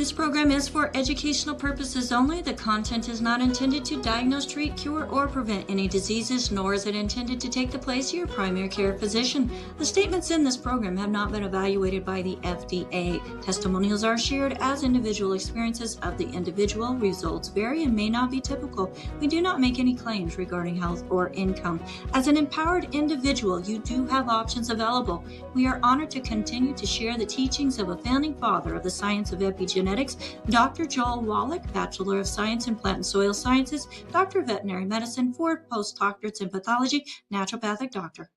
This program is for educational purposes only. The content is not intended to diagnose, treat, cure, or prevent any diseases, nor is it intended to take the place of your primary care physician. The statements in this program have not been evaluated by the FDA. Testimonials are shared as individual experiences of the individual. Results vary and may not be typical. We do not make any claims regarding health or income. As an empowered individual, you do have options available. We are honored to continue to share the teachings of a founding father of the science of epigenetics, Dr. Joel Wallach, Bachelor of Science in Plant and Soil Sciences, Doctor of Veterinary Medicine, 4 postdoctorates in pathology, naturopathic doctor.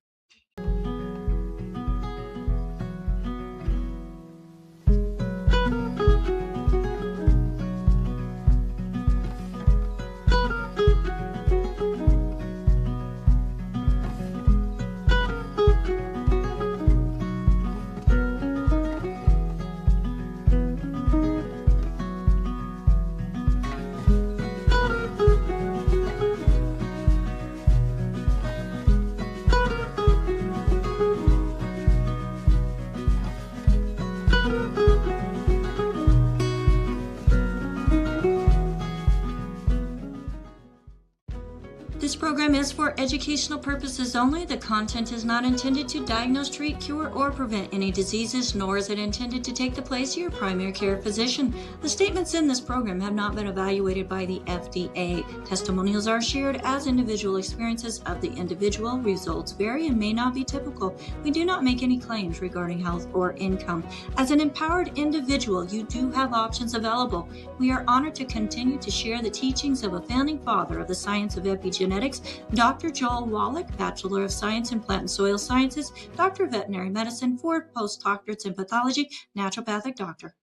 This program is for educational purposes only. The content is not intended to diagnose, treat, cure, or prevent any diseases, nor is it intended to take the place of your primary care physician. The statements in this program have not been evaluated by the FDA. Testimonials are shared as individual experiences of the individual. Results vary and may not be typical. We do not make any claims regarding health or income. As an empowered individual, you do have options available. We are honored to continue to share the teachings of a founding father of the science of epigenetics, Dr. Joel Wallach, Bachelor of Science in Plant and Soil Sciences, Doctor of Veterinary Medicine, 4 postdoctorates in pathology, naturopathic doctor.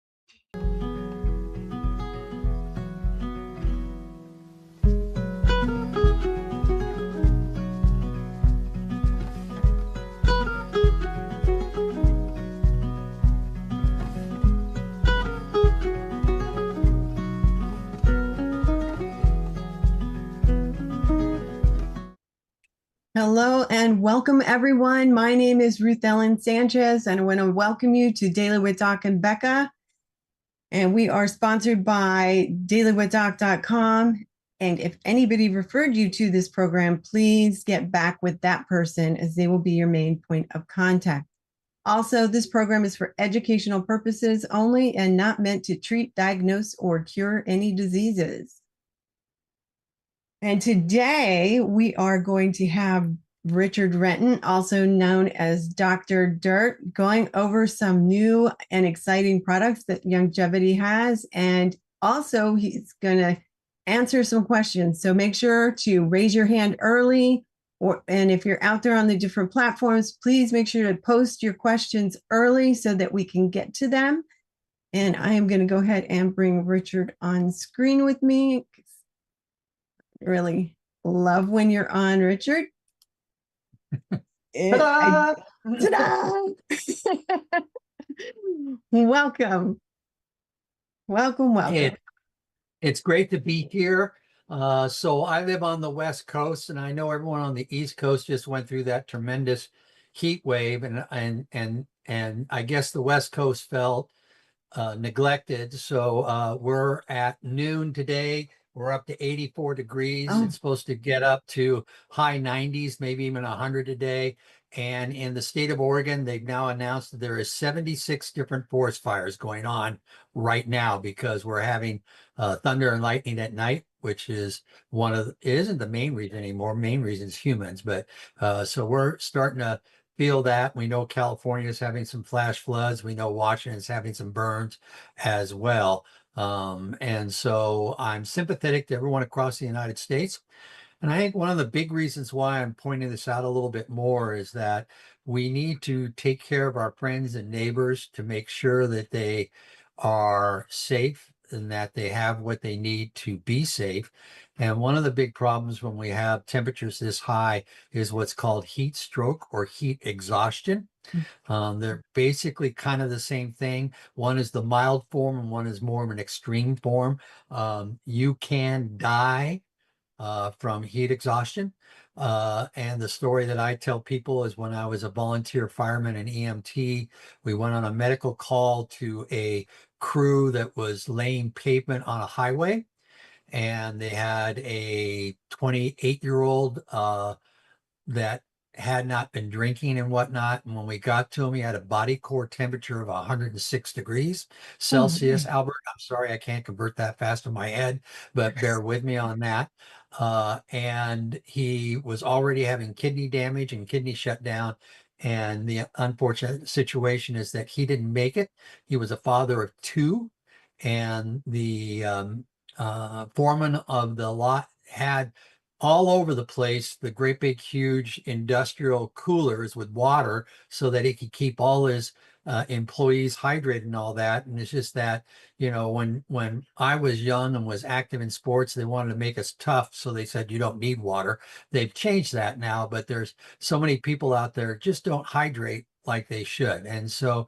Hello and welcome everyone. My name is Ruth Ellen Sanchez and I want to welcome you to Daily with Doc and Becca. And we are sponsored by dailywithdoc.com. And if anybody referred you to this program, please get back with that person as they will be your main point of contact. Also, this program is for educational purposes only and not meant to treat, diagnose, or cure any diseases. And today we are going to have Richard Renton, also known as Dr. Dirt, going over some new and exciting products that Youngevity has. And also he's going to answer some questions. So make sure to raise your hand early, and if you're out there on the different platforms, please make sure to post your questions early so that we can get to them. And I am going to go ahead and bring Richard on screen with me. Really love when you're on, Richard. Ta-da! Ta-da! Welcome. It's great to be here. So I live on the West Coast, and I know everyone on the East Coast just went through that tremendous heat wave, and I guess the West Coast felt neglected. So we're at noon today. We're up to 84 degrees. Oh. It's supposed to get up to high 90s, maybe even 100 a day. And in the state of Oregon, they've now announced that there is 76 different forest fires going on right now because we're having thunder and lightning at night, which is it isn't the main reason anymore. Main reason is humans. But so we're starting to feel that. We know California is having some flash floods. We know Washington is having some burns as well. And so I'm sympathetic to everyone across the United States. And I think one of the big reasons why I'm pointing this out a little bit more is that we need to take care of our friends and neighbors to make sure that they are safe and that they have what they need to be safe. And one of the big problems when we have temperatures this high is what's called heat stroke or heat exhaustion. They're basically kind of the same thing. One is the mild form and one is more of an extreme form. You can die from heat exhaustion. And the story that I tell people is when I was a volunteer fireman and EMT, we went on a medical call to a crew that was laying pavement on a highway, and they had a 28-year-old that had not been drinking and whatnot. And when we got to him, he had a body core temperature of 106 degrees Oh, Celsius. Albert, I'm sorry, I can't convert that fast in my head, but bear with me on that. And he was already having kidney damage and kidney shutdown. And the unfortunate situation is that he didn't make it. He was a father of two, and the foreman of the lot had all over the place the great big huge industrial coolers with water so that he could keep all his employees hydrated and all that. And it's just that, you know, when I was young and was active in sports, they wanted to make us tough, so they said you don't need water. They've changed that now, but there's so many people out there just don't hydrate like they should. And so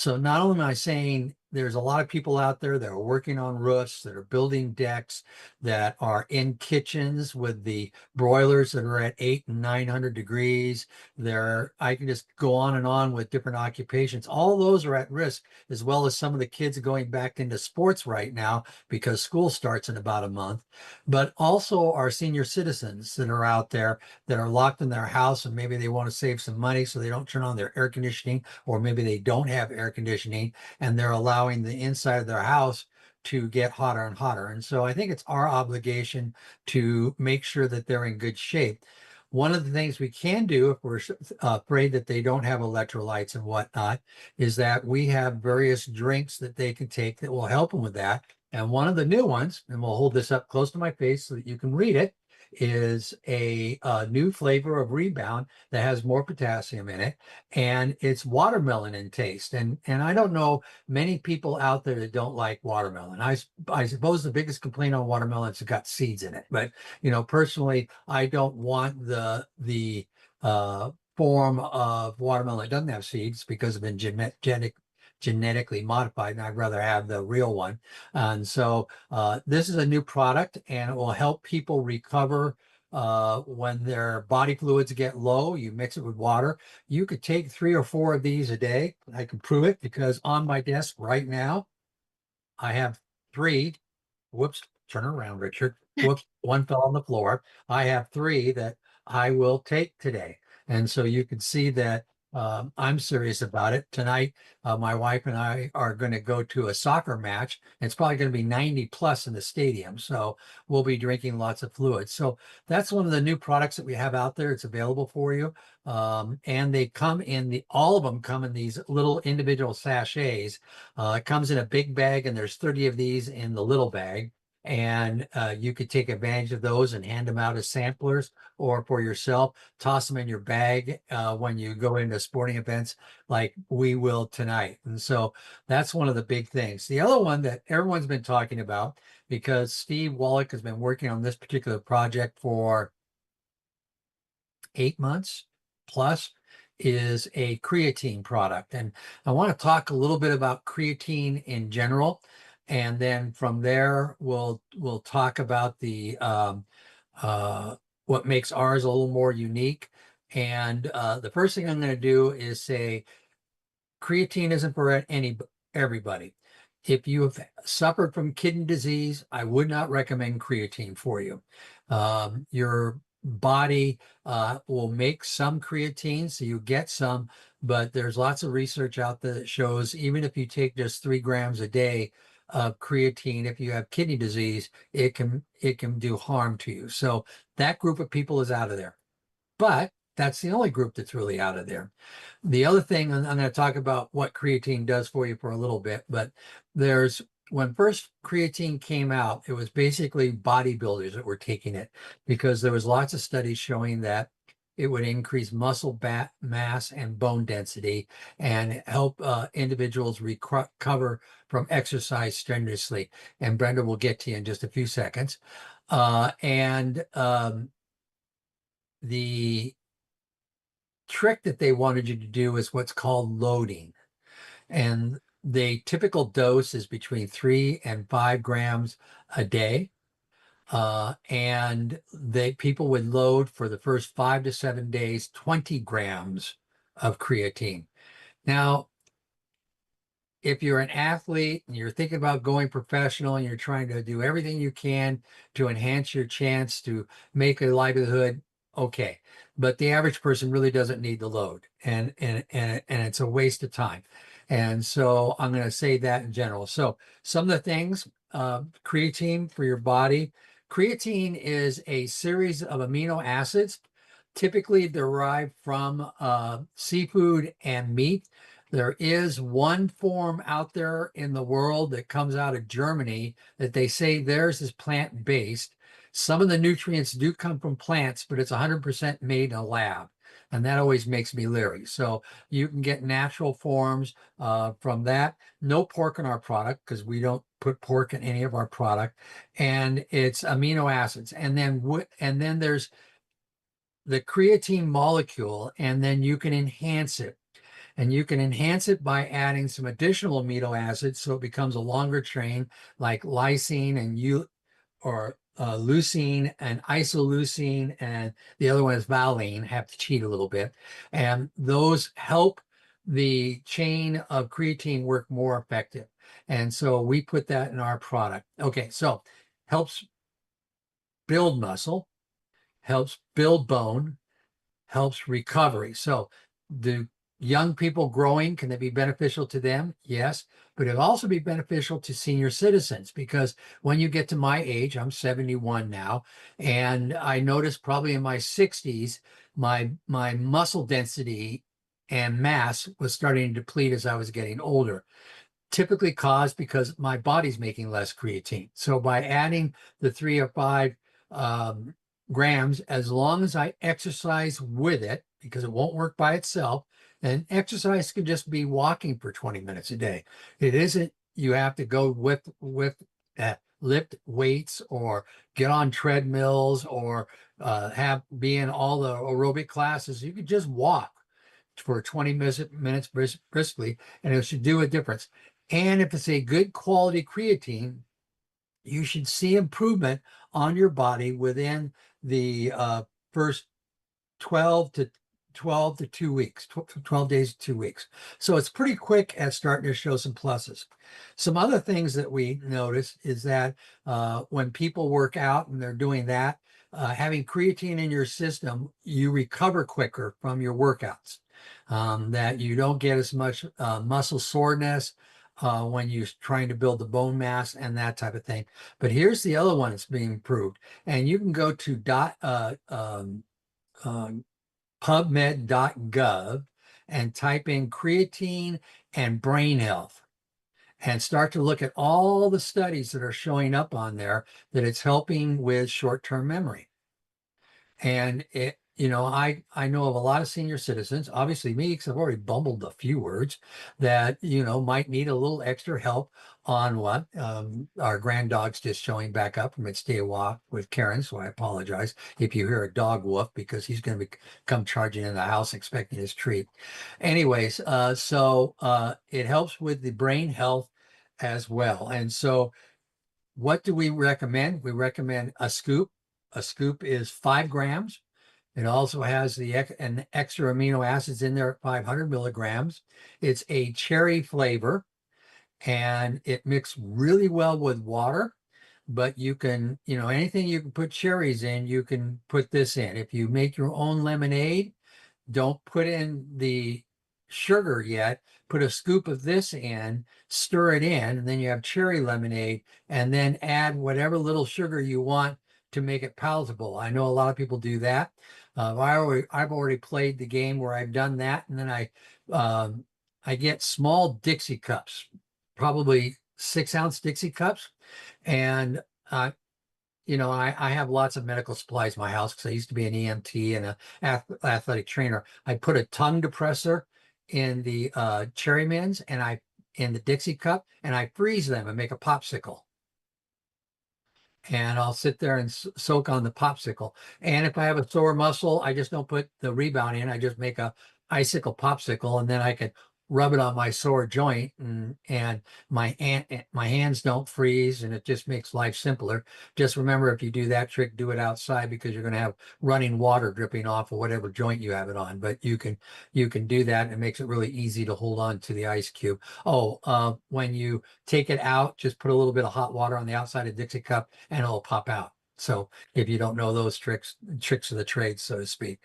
not only am I saying there's a lot of people out there that are working on roofs, that are building decks, that are in kitchens with the broilers that are at 800 and 900 degrees. I can just go on and on with different occupations. All those are at risk, as well as some of the kids going back into sports right now because school starts in about a month. But also our senior citizens that are out there that are locked in their house, and maybe they want to save some money so they don't turn on their air conditioning, or maybe they don't have air conditioning and they're allowing the inside of their house to get hotter and hotter. And so I think it's our obligation to make sure that they're in good shape. One of the things we can do if we're afraid that they don't have electrolytes and whatnot is that we have various drinks that they can take that will help them with that. And one of the new ones, and we'll hold this up close to my face so that you can read it, is a new flavor of Rebound that has more potassium in it, and it's watermelon in taste. And I don't know many people out there that don't like watermelon. I suppose the biggest complaint on watermelon is it's got seeds in it. But you know, personally, I don't want the form of watermelon that doesn't have seeds because of been genetically modified, and I'd rather have the real one. And so this is a new product, and it will help people recover when their body fluids get low. You mix it with water. You could take 3 or 4 of these a day. I can prove it because on my desk right now, I have 3. Whoops, turn around, Richard. Whoops, one fell on the floor. I have 3 that I will take today. And so you can see that I'm serious about it. Tonight, my wife and I are going to go to a soccer match. It's probably going to be 90 plus in the stadium. So we'll be drinking lots of fluids. So that's one of the new products that we have out there. It's available for you. And they come in all of them come in these little individual sachets. It comes in a big bag, and there's 30 of these in the little bag. And you could take advantage of those and hand them out as samplers, or for yourself, toss them in your bag when you go into sporting events like we will tonight. And so that's one of the big things. The other one that everyone's been talking about, because Steve Wallach has been working on this particular project for 8 months plus, is a creatine product. And I want to talk a little bit about creatine in general. And then from there, we'll talk about the what makes ours a little more unique. And the first thing I'm going to do is say creatine isn't for everybody. If you have suffered from kidney disease, I would not recommend creatine for you. Your body will make some creatine, so you get some, but there's lots of research out there that shows even if you take just 3 grams a day of creatine, if you have kidney disease, it can do harm to you. So that group of people is out of there. But that's the only group that's really out of there. The other thing, and I'm going to talk about what creatine does for you for a little bit, but when first creatine came out, it was basically bodybuilders that were taking it because there was lots of studies showing that it would increase muscle mass and bone density and help individuals recover from exercise strenuously. And Brenda will get to you in just a few seconds. The trick that they wanted you to do is what's called loading. And the typical dose is between 3 and 5 grams a day. And people would load for the first 5 to 7 days, 20 grams of creatine. Now, if you're an athlete and you're thinking about going professional and you're trying to do everything you can to enhance your chance to make a livelihood, okay. But the average person really doesn't need the load, and it's a waste of time. And so I'm going to say that in general. So some of the things, creatine for your body. Creatine is a series of amino acids, typically derived from seafood and meat. There is one form out there in the world that comes out of Germany that they say theirs is plant-based. Some of the nutrients do come from plants, but it's 100% made in a lab. And that always makes me leery. So you can get natural forms from that. No pork in our product because we don't put pork in any of our product. And it's amino acids. And then there's the creatine molecule, and then you can enhance it. And you can enhance it by adding some additional amino acids so it becomes a longer chain, like lysine and leucine and isoleucine, and the other one is valine. Have to cheat a little bit. And those help the chain of creatine work more effective. And so we put that in our product. Okay, so helps build muscle, helps build bone, helps recovery. So do young people growing, can they be beneficial to them? Yes, but it'll also be beneficial to senior citizens, because when you get to my age, I'm 71 now, and I noticed probably in my 60s, my muscle density and mass was starting to deplete as I was getting older, typically caused because my body's making less creatine. So by adding the 3 or 5 grams, as long as I exercise with it, because it won't work by itself, and exercise can just be walking for 20 minutes a day. It isn't, you have to go with lift weights or get on treadmills or be in all the aerobic classes. You could just walk for 20 minutes briskly, and it should do a difference. And if it's a good quality creatine, you should see improvement on your body within the first 12 to 2 weeks, 12 days to 2 weeks. So it's pretty quick at starting to show some pluses. Some other things that we notice is that when people work out and they're doing that, having creatine in your system, you recover quicker from your workouts. That you don't get as much muscle soreness when you're trying to build the bone mass and that type of thing. But here's the other one that's being proved. And you can go to PubMed.gov and type in creatine and brain health and start to look at all the studies that are showing up on there that it's helping with short-term memory. And I know of a lot of senior citizens, obviously me, because I've already bumbled a few words, that, might need a little extra help on what our granddog's just showing back up from its day walk with Karen. So I apologize if you hear a dog woof, because he's going to come charging in the house expecting his treat. Anyways, so it helps with the brain health as well. And so what do we recommend? We recommend a scoop. A scoop is 5 grams. It also has an extra amino acids in there at 500 milligrams. It's a cherry flavor, and it mixes really well with water. But you can, anything you can put cherries in, you can put this in. If you make your own lemonade, don't put in the sugar yet. Put a scoop of this in, stir it in, and then you have cherry lemonade, and then add whatever little sugar you want to make it palatable. I know a lot of people do that. I've already played the game where I've done that, and then I get small Dixie cups, probably 6-ounce Dixie cups, and I have lots of medical supplies in my house because I used to be an EMT and an athletic trainer. I put a tongue depressor in the cherry mints and in the Dixie cup, and I freeze them and make a popsicle. And I'll sit there and soak on the popsicle. And if I have a sore muscle, I just don't put the Rebound in. I just make a icicle popsicle, and then I can rub it on my sore joint, and my hands don't freeze, and it just makes life simpler. Just remember, if you do that trick, do it outside, because you're going to have running water dripping off of whatever joint you have it on. But you can do that, and it makes it really easy to hold on to the ice cube. Oh, when you take it out, just put a little bit of hot water on the outside of Dixie cup and it'll pop out. So if you don't know those tricks of the trade, so to speak.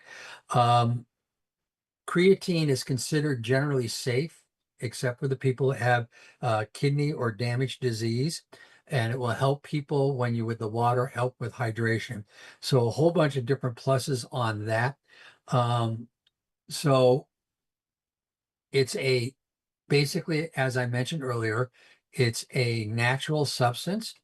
Creatine is considered generally safe, except for the people that have kidney or damaged disease. And it will help people when you with the water, help with hydration. So a whole bunch of different pluses on that. So it's basically, as I mentioned earlier, it's a natural substance.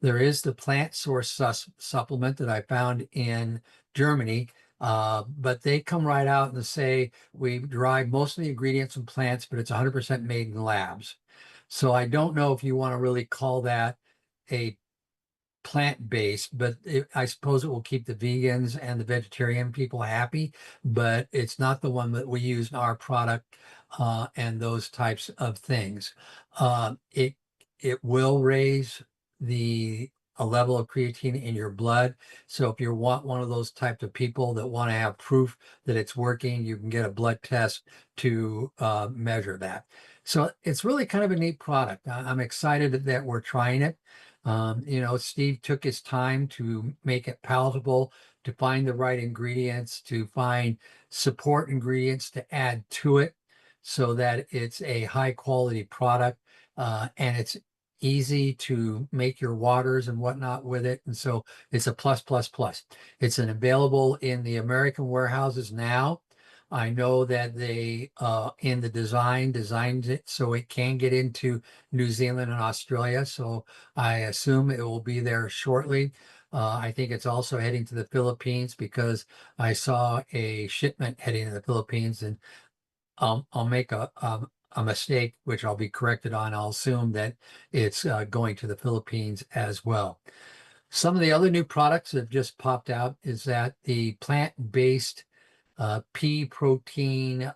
There is the plant source supplement that I found in Germany, but they come right out and say we derive most of the ingredients from plants, but it's 100% made in labs. So I don't know if you want to really call that a plant-based, but I suppose it will keep the vegans and the vegetarian people happy, but it's not the one that we use in our product, and those types of things. It will raise a level of creatine in your blood. So if you want one of those types of people that want to have proof that it's working, you can get a blood test to measure that. So it's really kind of a neat product. I'm excited that we're trying it. Steve took his time to make it palatable, to find the right ingredients, to find support ingredients to add to it so that it's a high quality product, and it's easy to make your waters and whatnot with it. And so it's a plus, plus, plus. It's available in the American warehouses now. I know that they, in the designed it so it can get into New Zealand and Australia. So I assume it will be there shortly. I think it's also heading to the Philippines, because I saw a shipment heading to the Philippines, and I'll make a mistake, which I'll be corrected on. I'll assume that it's going to the Philippines as well. Some of the other new products that have just popped out is that the plant-based pea protein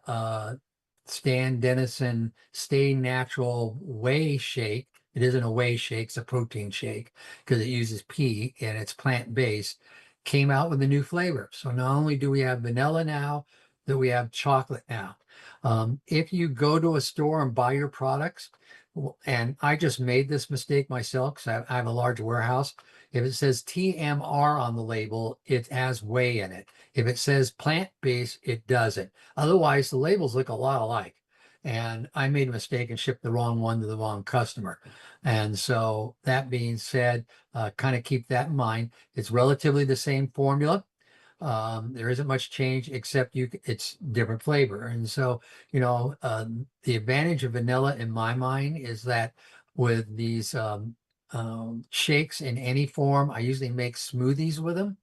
Sta-Natural whey shake. It isn't a whey shake, it's a protein shake, because it uses pea and it's plant-based. Came out with a new flavor. So not only do we have vanilla now, that we have chocolate now. If you go to a store and buy your products, and I just made this mistake myself because I have a large warehouse. If it says TMR on the label, it has whey in it. If it says plant-based, it doesn't. Otherwise, the labels look a lot alike. And I made a mistake and shipped the wrong one to the wrong customer. And so that being said, kind of keep that in mind. It's relatively the same formula. There isn't much change, except it's different flavor. And so, the advantage of vanilla in my mind is that with these shakes in any form, I usually make smoothies with them,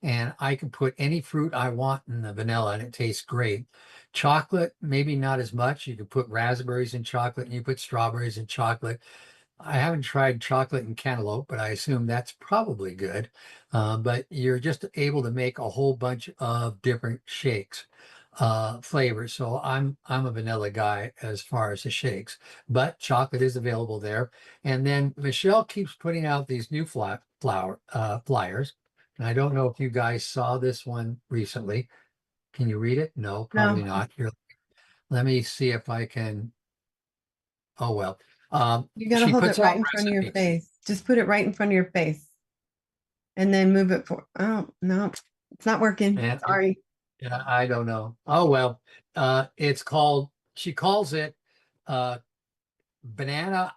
and I can put any fruit I want in the vanilla and it tastes great. Chocolate, maybe not as much. You can put raspberries in chocolate, and you put strawberries in chocolate. I haven't tried chocolate and cantaloupe, but I assume that's probably good. But you're just able to make a whole bunch of different shakes, flavors. So I'm a vanilla guy as far as the shakes, but chocolate is available there. And then Michelle keeps putting out these new flyers. And I don't know if you guys saw this one recently. Can you read it? No, probably No, not. Here, let me see if I can. Oh, well. you got to She hold it puts right out in front of your recipes. face. Just put it right in front of your face and then move it for. Oh, no, it's not working. And Sorry. yeah, I don't know. Oh, well, she calls it uh, banana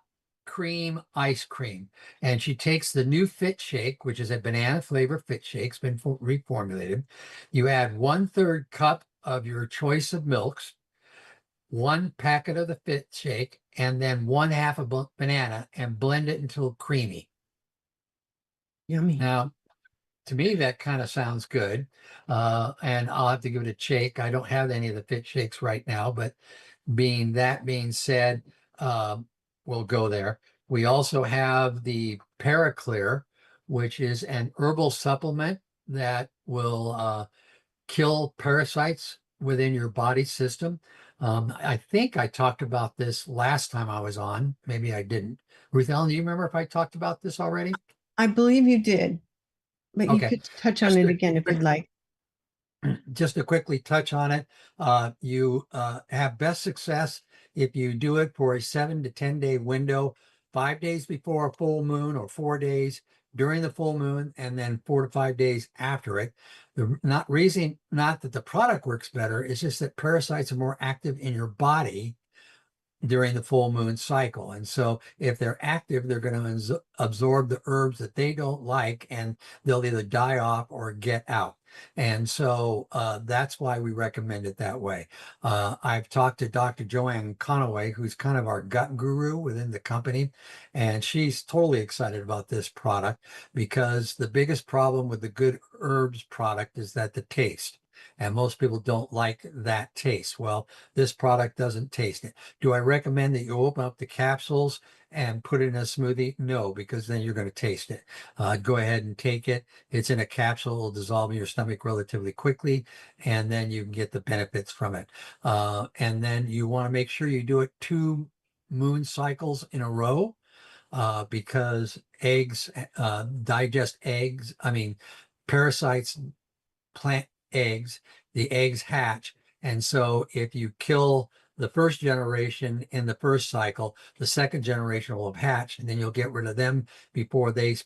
cream ice cream. And she takes the new Fit Shake, which is a banana flavor Fit Shake, it's been reformulated. You add 1/3 cup of your choice of milks, 1 packet of the Fit Shake, and then 1/2 a banana, and blend it until creamy. Yummy. Now, to me, that kind of sounds good. And I'll have to give it a shake. I don't have any of the Fit Shakes right now, but being said, we'll go there. We also have the Paraclear, which is an herbal supplement that will kill parasites within your body system. I think I talked about this last time I was on. Maybe I didn't. Ruth Ellen, do you remember if I talked about this already? I believe you did, but you Okay. could touch on Just it to, again if you'd like. just to quickly touch on it, you have best success if you do it for a 7 to 10 day window, 5 days before a full moon or 4 days during the full moon, and then 4 to 5 days after it. The not reason, not that the product works better, it's just that parasites are more active in your body during the full moon cycle. And so if they're active, they're going to absorb the herbs that they don't like, and they'll either die off or get out. And so that's why we recommend it that way. I've talked to Dr. Joanne Conaway, who's kind of our gut guru within the company, and she's totally excited about this product because the biggest problem with the Good Herbs product is that the taste. And most people don't like that taste. Well, this product doesn't taste it. Do I recommend that you open up the capsules and put it in a smoothie? No, because then you're going to taste it. Go ahead and take it. It's in a capsule. It'll dissolve in your stomach relatively quickly, and then you can get the benefits from it. And then you want to make sure you do it 2 moon cycles in a row, because eggs, digest eggs. I mean, parasites plant eggs, the eggs hatch. And so if you kill the first generation in the first cycle, the second generation will have hatched, and then you'll get rid of them before they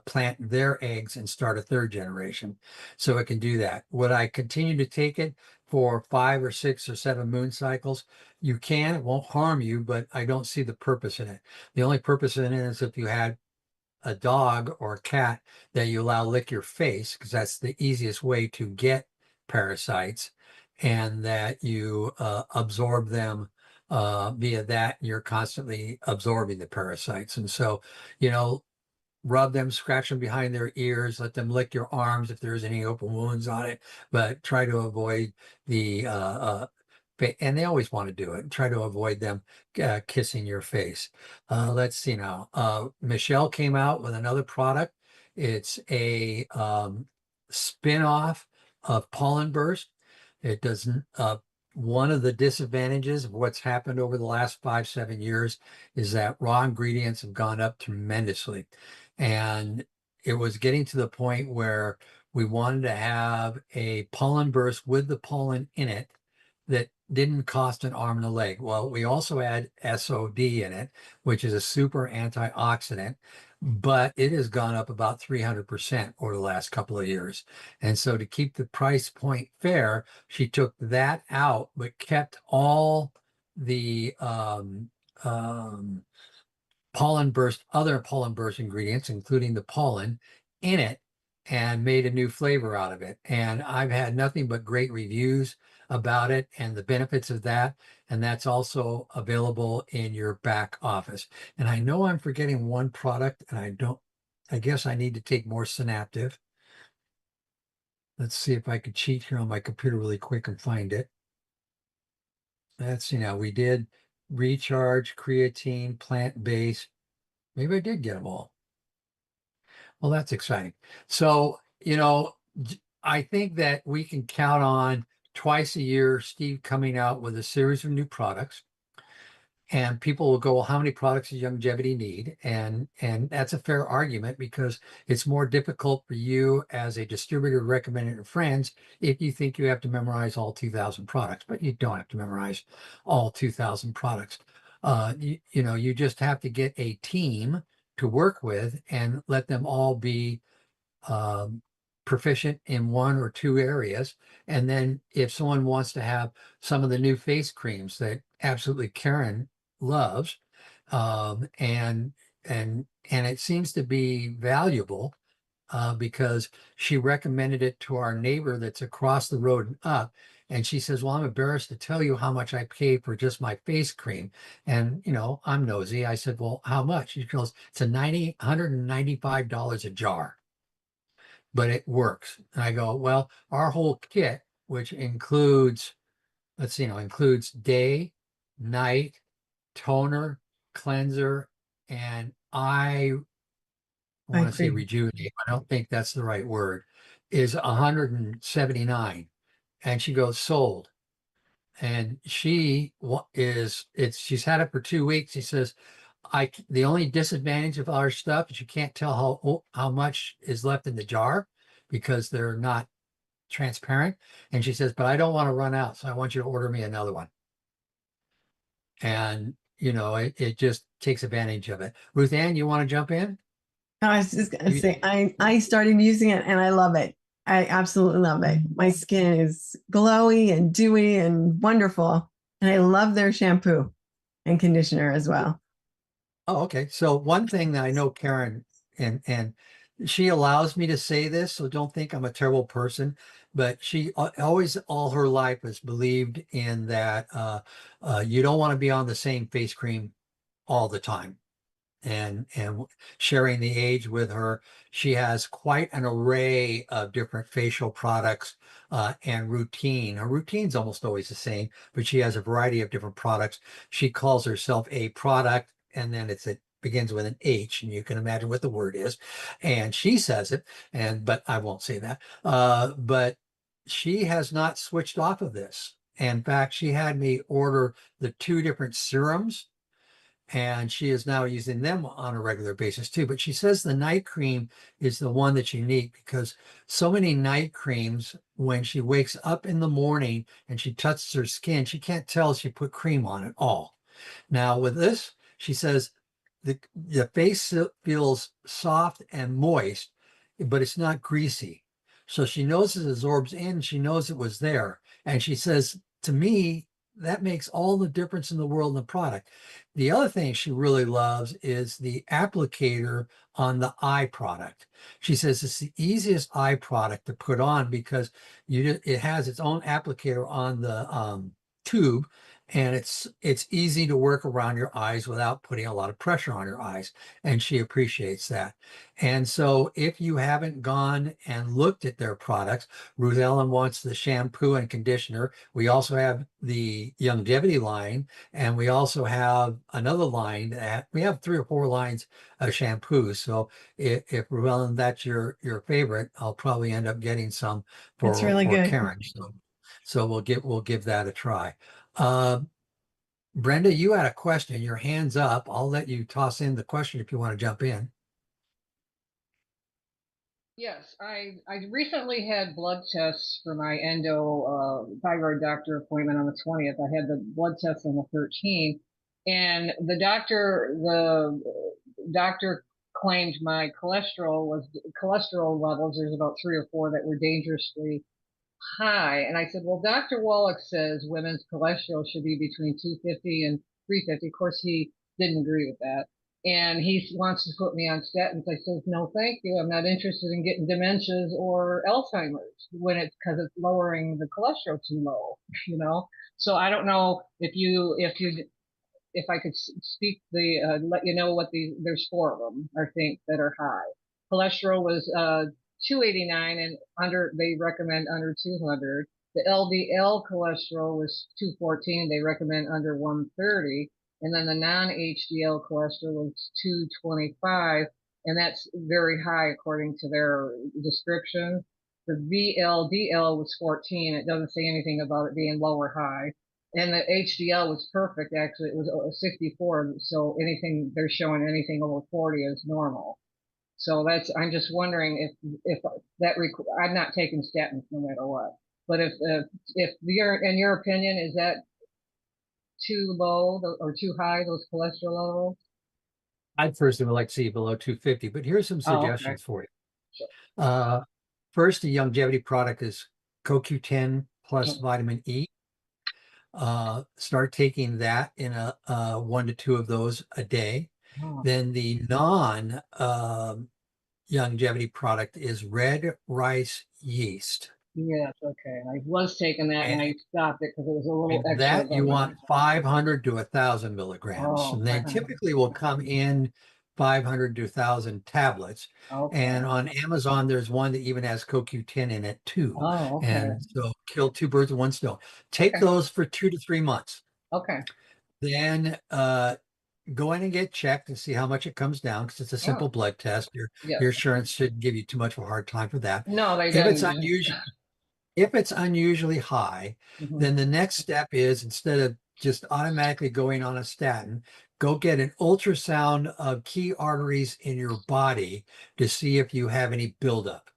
plant their eggs and start a third generation. So it can do that. Would I continue to take it for 5 or 6 or 7 moon cycles? You can, it won't harm you, but I don't see the purpose in it. The only purpose in it is if you had a dog or a cat that you allow lick your face, because that's the easiest way to get parasites, and that you absorb them via that. You're constantly absorbing the parasites. And so, you know, rub them, scratch them behind their ears, let them lick your arms if there's any open wounds on it, but try to avoid the and they always want to do it. Try to avoid them kissing your face. Let's see now. Michelle came out with another product. It's a spin-off of Pollen Burst. It doesn't. One of the disadvantages of what's happened over the last 5-7 years is that raw ingredients have gone up tremendously, and it was getting to the point where we wanted to have a pollen burst with the pollen in it that didn't cost an arm and a leg. Well, we also add SOD in it, which is a super antioxidant, but it has gone up about 300% over the last couple of years. And so to keep the price point fair, she took that out, but kept all the other pollen burst ingredients, including the pollen, in it, and made a new flavor out of it. And I've had nothing but great reviews about it and the benefits of that. And that's also available in your back office. And I know I'm forgetting one product, and I guess I need to take more Synaptive. Let's see if I could cheat here on my computer really quick and find it. Let's see now. We did Recharge, Creatine, Plant-Based. Maybe I did get them all. Well, that's exciting. So, you know, I think that we can count on twice a year Steve coming out with a series of new products. And people will go, well, how many products does Youngevity need? And that's a fair argument, because it's more difficult for you as a distributor to recommend it to friends if you think you have to memorize all 2,000 products, but you don't have to memorize all 2,000 products. You know, you just have to get a team to work with and let them all be proficient in 1 or 2 areas. And then if someone wants to have some of the new face creams that absolutely Karen loves, and it seems to be valuable, because she recommended it to our neighbor that's across the road and up. And she says, well, I'm embarrassed to tell you how much I paid for just my face cream. And, you know, I'm nosy. I said, well, how much? She goes, it's $195 a jar, but it works. And I go, well, our whole kit, which includes, let's see, includes day, night, toner, cleanser, and I want to say cream. rejuvenate. I don't think that's the right word, is 179. And she goes, sold. And she's had it for 2 weeks. She says, the only disadvantage of our stuff is you can't tell how much is left in the jar because they're not transparent. And she says, but I don't want to run out, so I want you to order me another one. And it just takes advantage of it. Ruth Ann, you want to jump in? I was just gonna say, I started using it and I love it. I absolutely love it. My skin is glowy and dewy and wonderful. And I love their shampoo and conditioner as well. Oh, okay. So one thing that I know Karen, and she allows me to say this, so don't think I'm a terrible person, but she always all her life has believed in that you don't want to be on the same face cream all the time. And sharing the age with her, she has quite an array of different facial products and routine. Her routine's almost always the same, but she has a variety of different products. She calls herself a product, and then it begins with an H, and you can imagine what the word is. And she says it, but I won't say that. But she has not switched off of this. In fact, she had me order the 2 different serums, and she is now using them on a regular basis too. But she says the night cream is the one that's unique because so many night creams, when she wakes up in the morning and she touches her skin, she can't tell she put cream on at all. Now with this, she says the face feels soft and moist, but it's not greasy. So she knows it absorbs in, she knows it was there. And she says, to me, that makes all the difference in the world in the product. The other thing she really loves is the applicator on the eye product. She says it's the easiest eye product to put on because it has its own applicator on the tube, and it's easy to work around your eyes without putting a lot of pressure on your eyes, and she appreciates that. And so if you haven't gone and looked at their products, Ruth Ellen wants the shampoo and conditioner. We also have the Youngevity line, and we also have another line that we have 3 or 4 lines of shampoos. So if Ruth Ellen, that's your favorite, I'll probably end up getting some It's really for good. Karen. So we'll give that a try. Uh, Brenda, you had a question. Your hand's up. I'll let you toss in the question if you want to jump in. Yes, I recently had blood tests for my endo thyroid doctor appointment on the 20th. I had the blood test on the 13th, and the doctor claimed my cholesterol levels. There's about 3 or 4 that were dangerously high, and I said, well, Dr. Wallach says women's cholesterol should be between 250 and 350. Of course, he didn't agree with that. And he wants to put me on statins. I said, no, thank you. I'm not interested in getting dementias or Alzheimer's because it's lowering the cholesterol too low, you know? So I don't know if I could let you know there's 4 of them, I think, that are high. Cholesterol was 289 and they recommend under 200. The LDL cholesterol was 214. They recommend under 130. And then the non-HDL cholesterol was 225. And that's very high according to their description. The VLDL was 14. It doesn't say anything about it being low or high. And the HDL was perfect. Actually, it was 64. So they're showing anything over 40 is normal. So I'm just wondering if I'm not taking statins no matter what. But if in your opinion, is that too low or too high, those cholesterol levels? I personally would like to see below 250, but here's some suggestions for you. Sure. First, the Youngevity product is CoQ10 plus vitamin E. Start taking that in 1 to 2 of those a day. Oh. Then the non Youngevity product is red rice yeast. Yes, okay. I was taking that and I stopped it because it was a little extra. That you want 500 to 1,000 milligrams. Oh, and they typically will come in 500 to 1,000 tablets. Okay. And on Amazon, there's one that even has CoQ10 in it too. Oh, okay. And so kill 2 birds with 1 stone. Take those for 2 to 3 months. Okay. Then go in and get checked and see how much it comes down, because it's a simple blood test. Your insurance shouldn't give you too much of a hard time for that. No, they If didn't. it's unusual, If it's unusually high, Mhm. then the next step is, instead of just automatically going on a statin, go get an ultrasound of key arteries in your body to see if you have any buildup.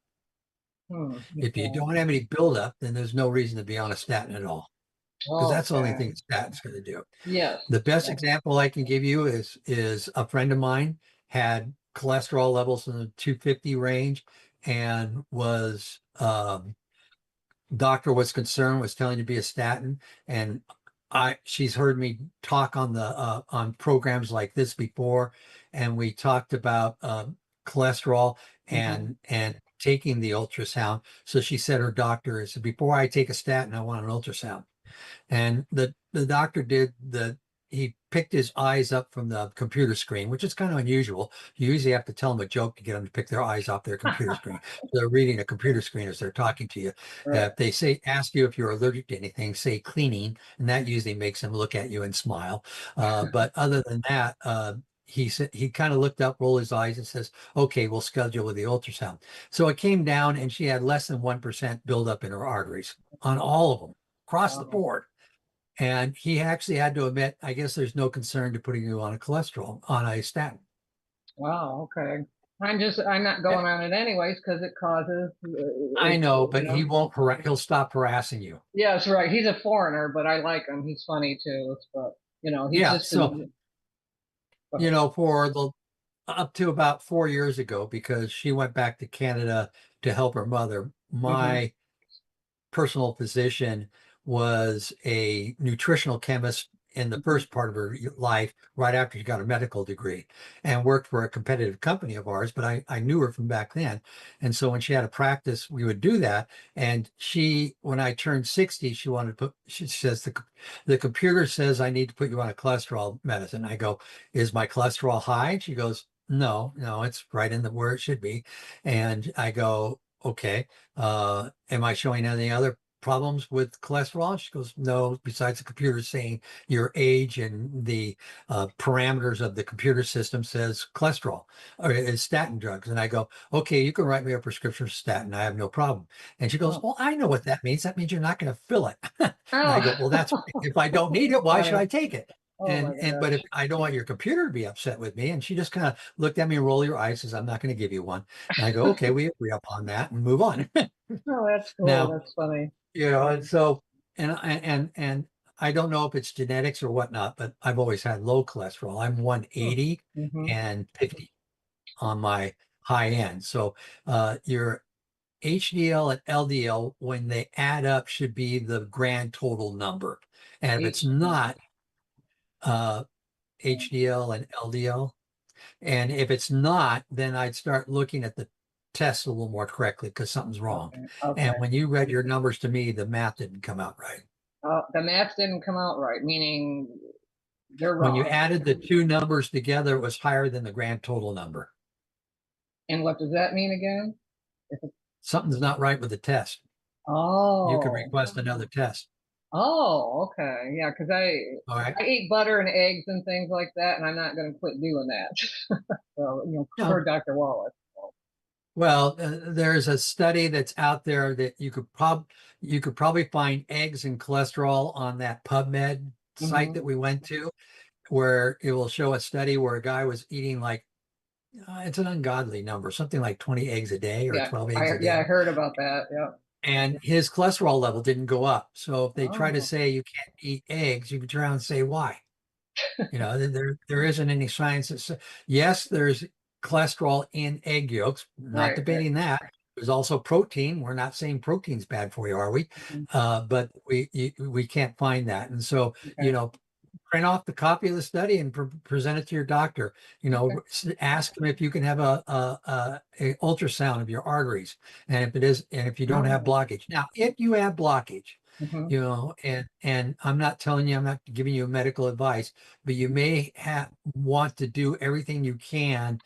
If you Okay. don't have any buildup, then there's no reason to be on a statin at all, because that's the only thing Okay. a statin's going to do. Yes. The best Yes. example I can give you is a friend of mine had cholesterol levels in the 250 range, and was doctor was concerned, was telling you to be a statin. And she's heard me talk on the on programs like this before, and we talked about cholesterol Mhm. and taking the ultrasound. So she said her doctor said, before I take a statin, I want an ultrasound. And the doctor did he picked his eyes up from the computer screen, which is kind of unusual. You usually have to tell them a joke to get them to pick their eyes off their computer screen. So they're reading a computer screen as they're talking to you. Right. If they ask you if you're allergic to anything, say cleaning, and that usually makes them look at you and smile. But other than that, he said, he kind of looked up, rolled his eyes, and says, "Okay, we'll schedule with the ultrasound." So it came down, and she had less than 1% buildup in her arteries on all of them across the Wow. board. And he actually had to admit, I guess there's no concern to putting you on a cholesterol, on a statin. Wow. Okay. I'm not going on it anyways because it causes, I it's, know, you but know. he'll stop harassing you. Yes, right. He's a foreigner, but I like him. He's funny too. But he's Yeah. just So, been. But, for the up to about 4 years ago, because she went back to Canada to help her mother, mhm. my personal physician was a nutritional chemist in the Mhm. first part of her life, right after she got her medical degree, and worked for a competitive company of ours. But I knew her from back then. And so when she had a practice, we would do that. And when I turned 60, she wanted to she says, the computer says I need to put you on a cholesterol medicine. I go, is my cholesterol high? And she goes, no, no, it's right in where it should be. And I go, okay, am I showing any other problems with cholesterol? She goes, no, besides the computer saying your age, and the parameters of the computer system says cholesterol or is statin drugs. And I go, okay, you can write me a prescription for statin. I have no problem. And she goes, Oh. well, I know what that means. That means you're not going to fill it. And I go, well, that's, Oh. if I don't need it, why should Funny. I take it? Oh my But if gosh. I don't want your computer to be upset with me, and she just kind of looked at me and rolled her eyes, says, I'm not going to give you one. And I go, okay, we agree upon that and move on. Oh, that's cool. Now, That's funny. and so, and I don't know if it's genetics or whatnot, but I've always had low cholesterol. I'm Hmm. 180 Mm-hmm. and 50 on my high end. So your HDL and LDL, when they add up, should be the grand total number. And if it's not uh, HDL and LDL, and if it's not, then I'd start looking at the test a little more correctly, because something's wrong. Okay. And Okay. when you read your numbers to me, the math didn't come out right. The math didn't come out right, meaning they're When you wrong. added the two numbers together, it was higher than the grand total number. And what does that mean again? If it's, Something's not right with the test. You could oh. request another test. Oh, okay. Yeah, because All right. I eat butter and eggs and things like that, and I'm not going to quit doing that. So, No. per Dr. Wallace. Well, there's a study that's out there that you could probably find eggs and cholesterol on that PubMed site Mm-hmm. that we went to, where it will show a study where a guy was eating like it's an ungodly number, something like 20 eggs a day or Yeah, 12 eggs a I day. heard about that. Yeah. And his cholesterol level didn't go up. So if they try to Oh, say you can't eat eggs, you can turn around and say why. There isn't any science that yes, there's cholesterol in egg yolks. Not right, right. debating that. There's also protein. We're not saying protein's bad for you, are we? Mhm. But we can't find that. And so, Okay. print off the copy of the study and present it to your doctor. Okay. Ask them if you can have a ultrasound of your arteries, and if you don't have Oh. blockage. Now, if you have blockage, Mm-hmm. and I'm not telling you, I'm not giving you medical advice, but you may want to do everything you can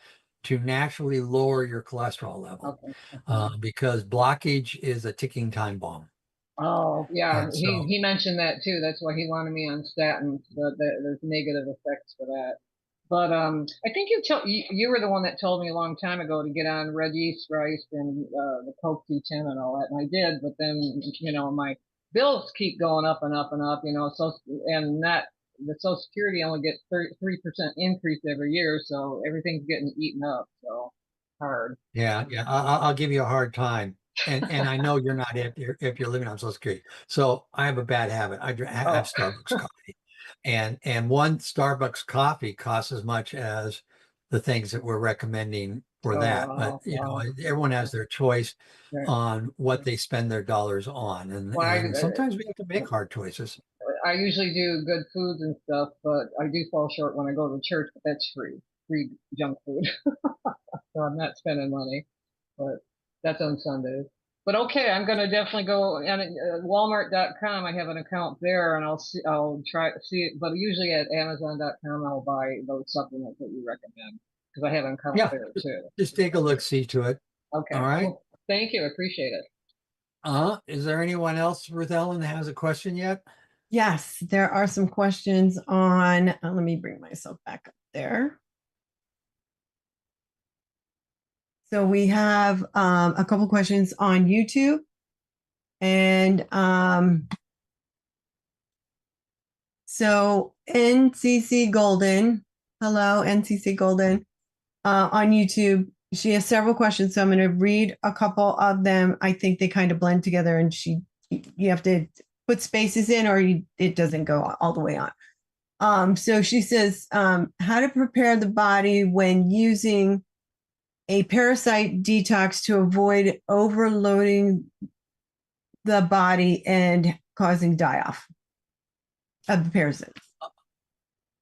to naturally lower your cholesterol level, Okay. Okay. because blockage is a ticking time bomb. Oh, yeah. And He so, mentioned that too. That's why he wanted me on statins, but there's negative effects for that. But I think you were the one that told me a long time ago to get on red yeast rice and the CoQ10 and all that, and I did. But then my bills keep going up and up and up. So and that the Social Security only gets 3% increase every year, so everything's getting eaten up. So hard. Yeah, yeah. I'll give you a hard time. And I know you're not if you're living on Social Security. So I have a bad habit. I have Oh, Starbucks coffee. And one Starbucks coffee costs as much as the things that we're recommending for oh that. But wow, wow. everyone has their choice Right. on what they spend their dollars on. And Well, and sometimes we have to make hard choices. I usually do good foods and stuff, but I do fall short when I go to church. But that's free junk food. So I'm not spending money, but that's on Sundays. But okay, I'm gonna definitely go and Walmart.com. I have an account there, and I'll try to see it. But usually at Amazon.com, I'll buy those supplements that you recommend because I have an account Yeah, there too. just take a look, see to it. All Okay, right. well, thank you, appreciate it. Is there anyone else, Ruth Ellen, that has a question yet? Yes, there are some questions on, let me bring myself back up there. So we have a couple questions on YouTube. And so NCC Golden, hello, NCC Golden, on YouTube. She has several questions, so I'm going to read a couple of them. I think they kind of blend together, and you have to put spaces in, or it doesn't go all the way on. So she says, how to prepare the body when using a parasite detox to avoid overloading the body and causing die-off of the parasites.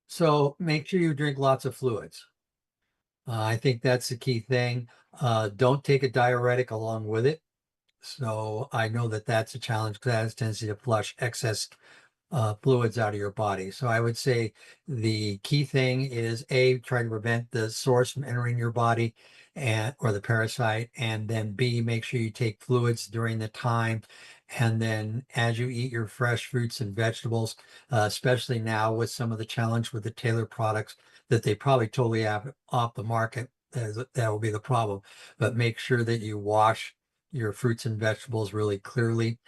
So make sure you drink lots of fluids. I think that's the key thing. Don't take a diuretic along with it. So I know that that's a challenge because that has a tendency to flush excess fluids out of your body. So I would say the key thing is A, try to prevent the source from entering your body or the parasite, and then B, make sure you take fluids during the time. And then as you eat your fresh fruits and vegetables, especially now with some of the challenge with the Taylor products that they probably totally have off the market, that will be the problem. But make sure that you wash your fruits and vegetables really clearly.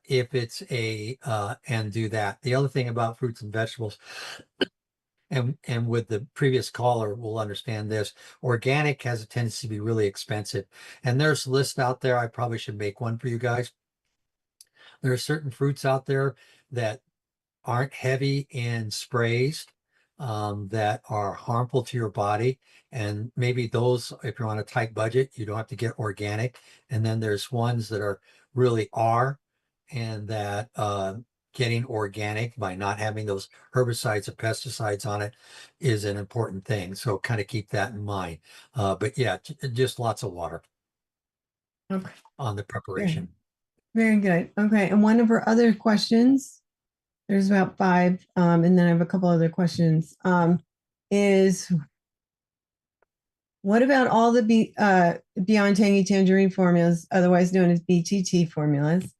If it's and do that. The other thing about fruits and vegetables, and with the previous caller will understand this, organic has a tendency to be really expensive. And there's lists out there. I probably should make one for you guys. There are certain fruits out there that aren't heavy in sprays, that are harmful to your body. And maybe those, if you're on a tight budget, you don't have to get organic. And then there's ones that really are, and that getting organic by not having those herbicides or pesticides on it is an important thing. So kind of keep that in mind. But yeah, just lots of water Okay. on the preparation. Very good. Okay. And one of her other questions, there's about 5, and then I have a couple other questions, is what about all the Beyond Tangy Tangerine formulas, otherwise known as BTT formulas,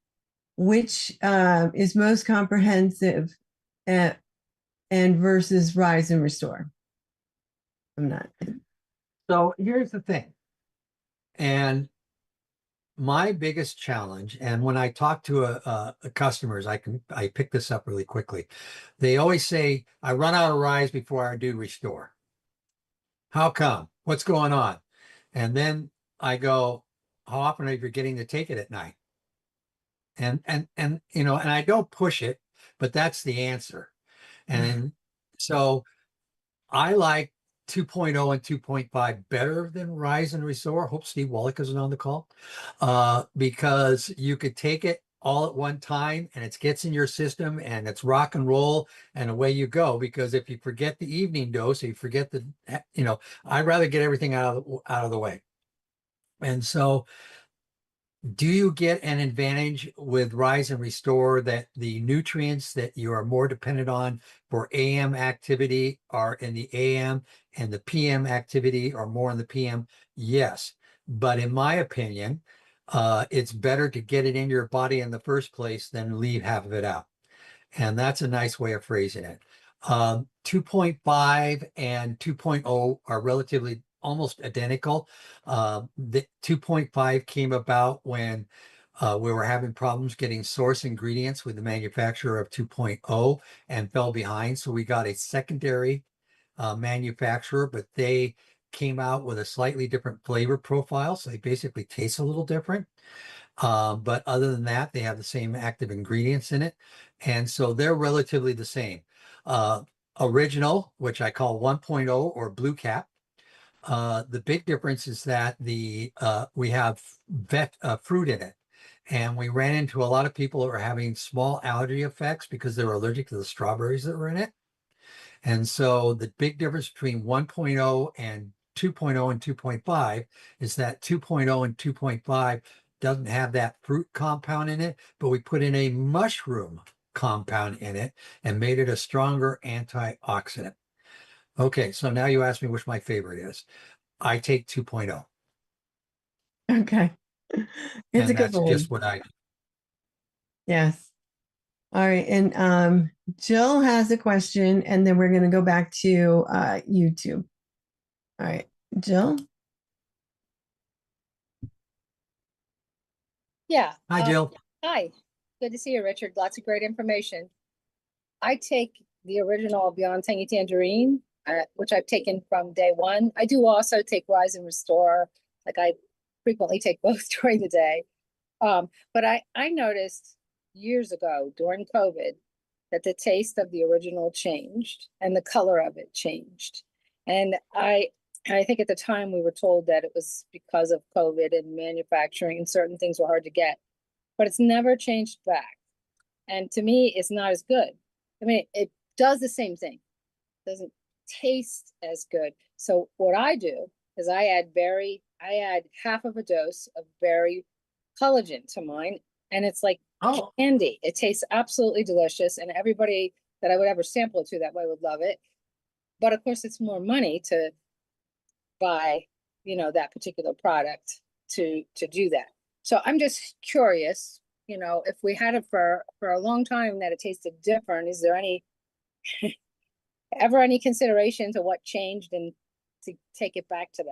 which is most comprehensive and versus Rise and Restore? I'm not. So here's the thing. And my biggest challenge, and when I talk to customers, I pick this up really quickly. They always say, I run out of Rise before I do Restore. How come? What's going on? And then I go, how often are you getting to take it at night? And and I don't push it, but that's the answer. And so I like 2.0 and 2.5 better than Rise and Restore. Hope Steve Wallach isn't on the call, because you could take it all at one time and it gets in your system and it's rock and roll and away you go. Because if you forget the evening dose, or you forget I'd rather get everything out of the way. And so do you get an advantage with Rise and Restore that the nutrients that you are more dependent on for AM activity are in the AM, and the PM activity are more in the PM? Yes. But in my opinion, it's better to get it in your body in the first place than leave half of it out. And that's a nice way of phrasing it. 2.5 and 2.0 are relatively almost identical. The 2.5 came about when we were having problems getting source ingredients with the manufacturer of 2.0 and fell behind. So we got a secondary manufacturer, but they came out with a slightly different flavor profile. So they basically taste a little different. But other than that, they have the same active ingredients in it. And so they're relatively the same. Original, which I call 1.0 or blue cap. The big difference is that we have fruit in it. And we ran into a lot of people who are having small allergy effects because they were allergic to the strawberries that were in it. And so the big difference between 1.0 and 2.0 and 2.5 is that 2.0 and 2.5 doesn't have that fruit compound in it, but we put in a mushroom compound in it and made it a stronger antioxidant. Okay, so now you ask me which my favorite is. I take 2.0. Okay. It's and a good that's one. just what I do. Yes. All right. And Jill has a question, and then we're going to go back to YouTube. All right. Jill? Yeah. Hi, Jill. Hi. Good to see you, Richard. Lots of great information. I take the original Beyond Tangy Tangerine, which I've taken from day one. I do also take Rise and Restore. Like I frequently take both during the day. But I noticed years ago during COVID that the taste of the original changed and the color of it changed. And I think at the time we were told that it was because of COVID and manufacturing and certain things were hard to get, but it's never changed back. And to me, it's not as good. I mean, it does the same thing. It doesn't taste as good. So what I do is I add half of a dose of berry collagen to mine, and it's like candy. It tastes absolutely delicious, and everybody that I would ever sample it to that way would love it. But of course, it's more money to buy, that particular product to do that. So I'm just curious, if we had it for a long time that it tasted different, is there ever any consideration to what changed and to take it back to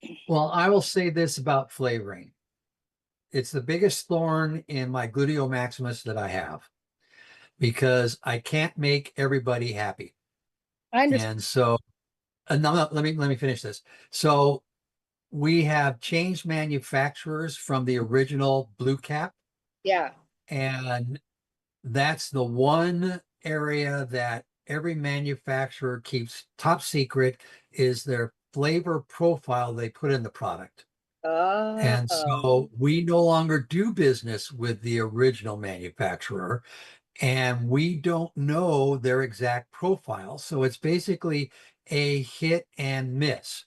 that? Well, I will say this about flavoring. It's the biggest thorn in my gluteal maximus that I have because I can't make everybody happy. I understand. And so, no, let me finish this. So we have changed manufacturers from the original blue cap. Yeah. And that's the one area that every manufacturer keeps top secret is their flavor profile they put in the product. And so we no longer do business with the original manufacturer, and we don't know their exact profile. So it's basically a hit and miss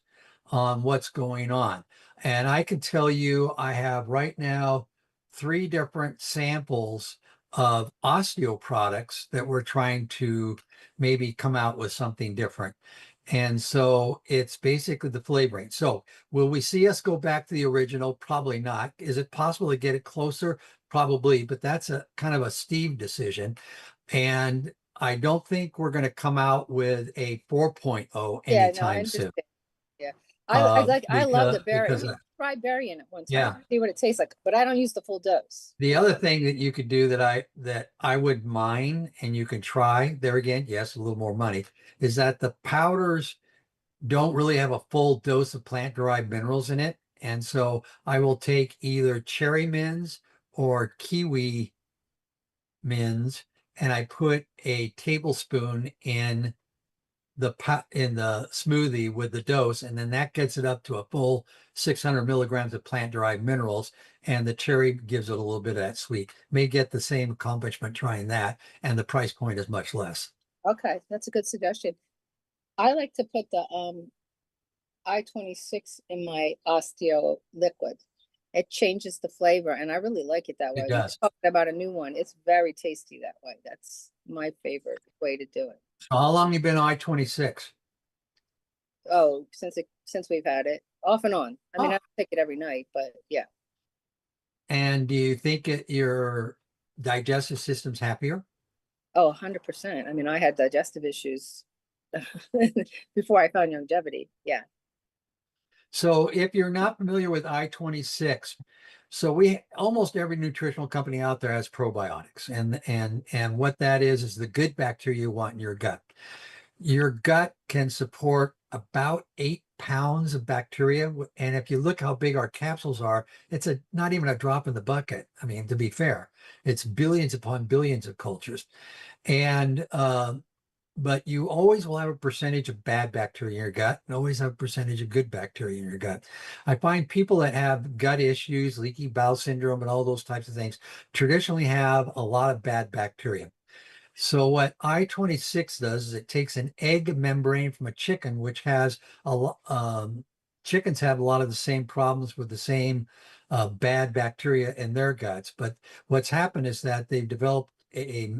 on what's going on. And I can tell you, I have right now 3 different samples of osteo products that we're trying to maybe come out with something different. And so it's basically the flavoring. So will we see us go back to the original? Probably not. Is it possible to get it closer? Probably, but that's a kind of a Steve decision. And I don't think we're going to come out with a 4.0 anytime soon. Yeah. I love the berry. Because, try berry in it one time. Yeah. See what it tastes like, but I don't use the full dose. The other thing that you could do that I would mind, and you can try there again, yes, a little more money, is that the powders don't really have a full dose of plant-derived minerals in it. And so I will take either cherry mints or kiwi mints, and I put a tablespoon in the smoothie with the dose, and then that gets it up to a full 600 milligrams of plant-derived minerals, and the cherry gives it a little bit of that sweet. May get the same accomplishment trying that, and the price point is much less. Okay, that's a good suggestion. I like to put the I-26 in my osteo liquid. It changes the flavor, and I really like it that way. It does. We're talking about a new one. It's very tasty that way. That's my favorite way to do it. So how long you been I-26? Oh, since we've had it, off and on. I mean, I don't take it every night, but yeah. And do you think your digestive system's happier? Oh, 100%. I mean, I had digestive issues before I found Youngevity. Yeah. So if you're not familiar with I-26, so we almost every nutritional company out there has probiotics, and what that is the good bacteria you want in your gut. Your gut can support about 8 pounds of bacteria, and if you look how big our capsules are, it's not even a drop in the bucket. I mean, to be fair, it's billions upon billions of cultures, and but you always will have a percentage of bad bacteria in your gut and always have a percentage of good bacteria in your gut. I find people that have gut issues, leaky bowel syndrome, and all those types of things traditionally have a lot of bad bacteria. So what I-26 does is it takes an egg membrane from a chicken, which has a lot, chickens have a lot of the same problems with the same bad bacteria in their guts. But what's happened is that they've developed a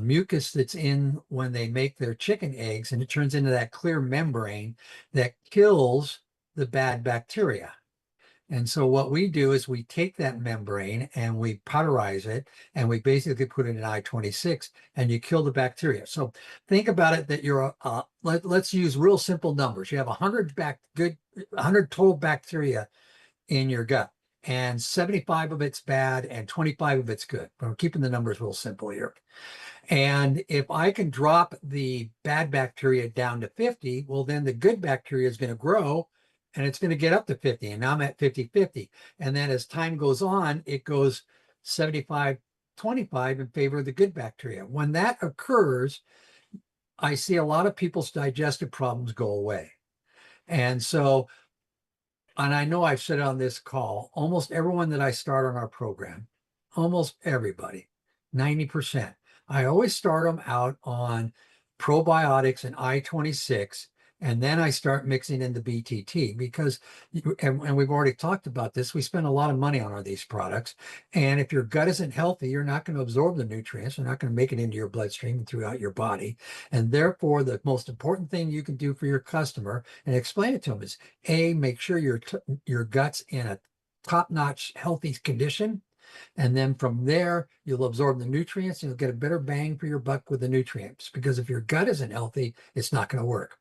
mucus that's in when they make their chicken eggs, and it turns into that clear membrane that kills the bad bacteria. And so what we do is we take that membrane and we powderize it, and we basically put it in I-26, and you kill the bacteria. So think about it that you're let's use real simple numbers. You have 100 total bacteria in your gut, and 75 of it's bad and 25 of it's good. But I'm keeping the numbers real simple here. And if I can drop the bad bacteria down to 50, well, then the good bacteria is going to grow and it's going to get up to 50. And now I'm at 50-50. And then as time goes on, it goes 75-25 in favor of the good bacteria. When that occurs, I see a lot of people's digestive problems go away. And so, and I know I've said it on this call, almost everyone that I start on our program, almost everybody, 90%, I always start them out on probiotics and I-26, and then I start mixing in the BTT because, and we've already talked about this, we spend a lot of money on these products. And if your gut isn't healthy, you're not going to absorb the nutrients. You're not going to make it into your bloodstream and throughout your body. And therefore, the most important thing you can do for your customer and explain it to them is, A, make sure your gut's in a top-notch healthy condition. And then from there, you'll absorb the nutrients and you'll get a better bang for your buck with the nutrients. Because if your gut isn't healthy, it's not going to work.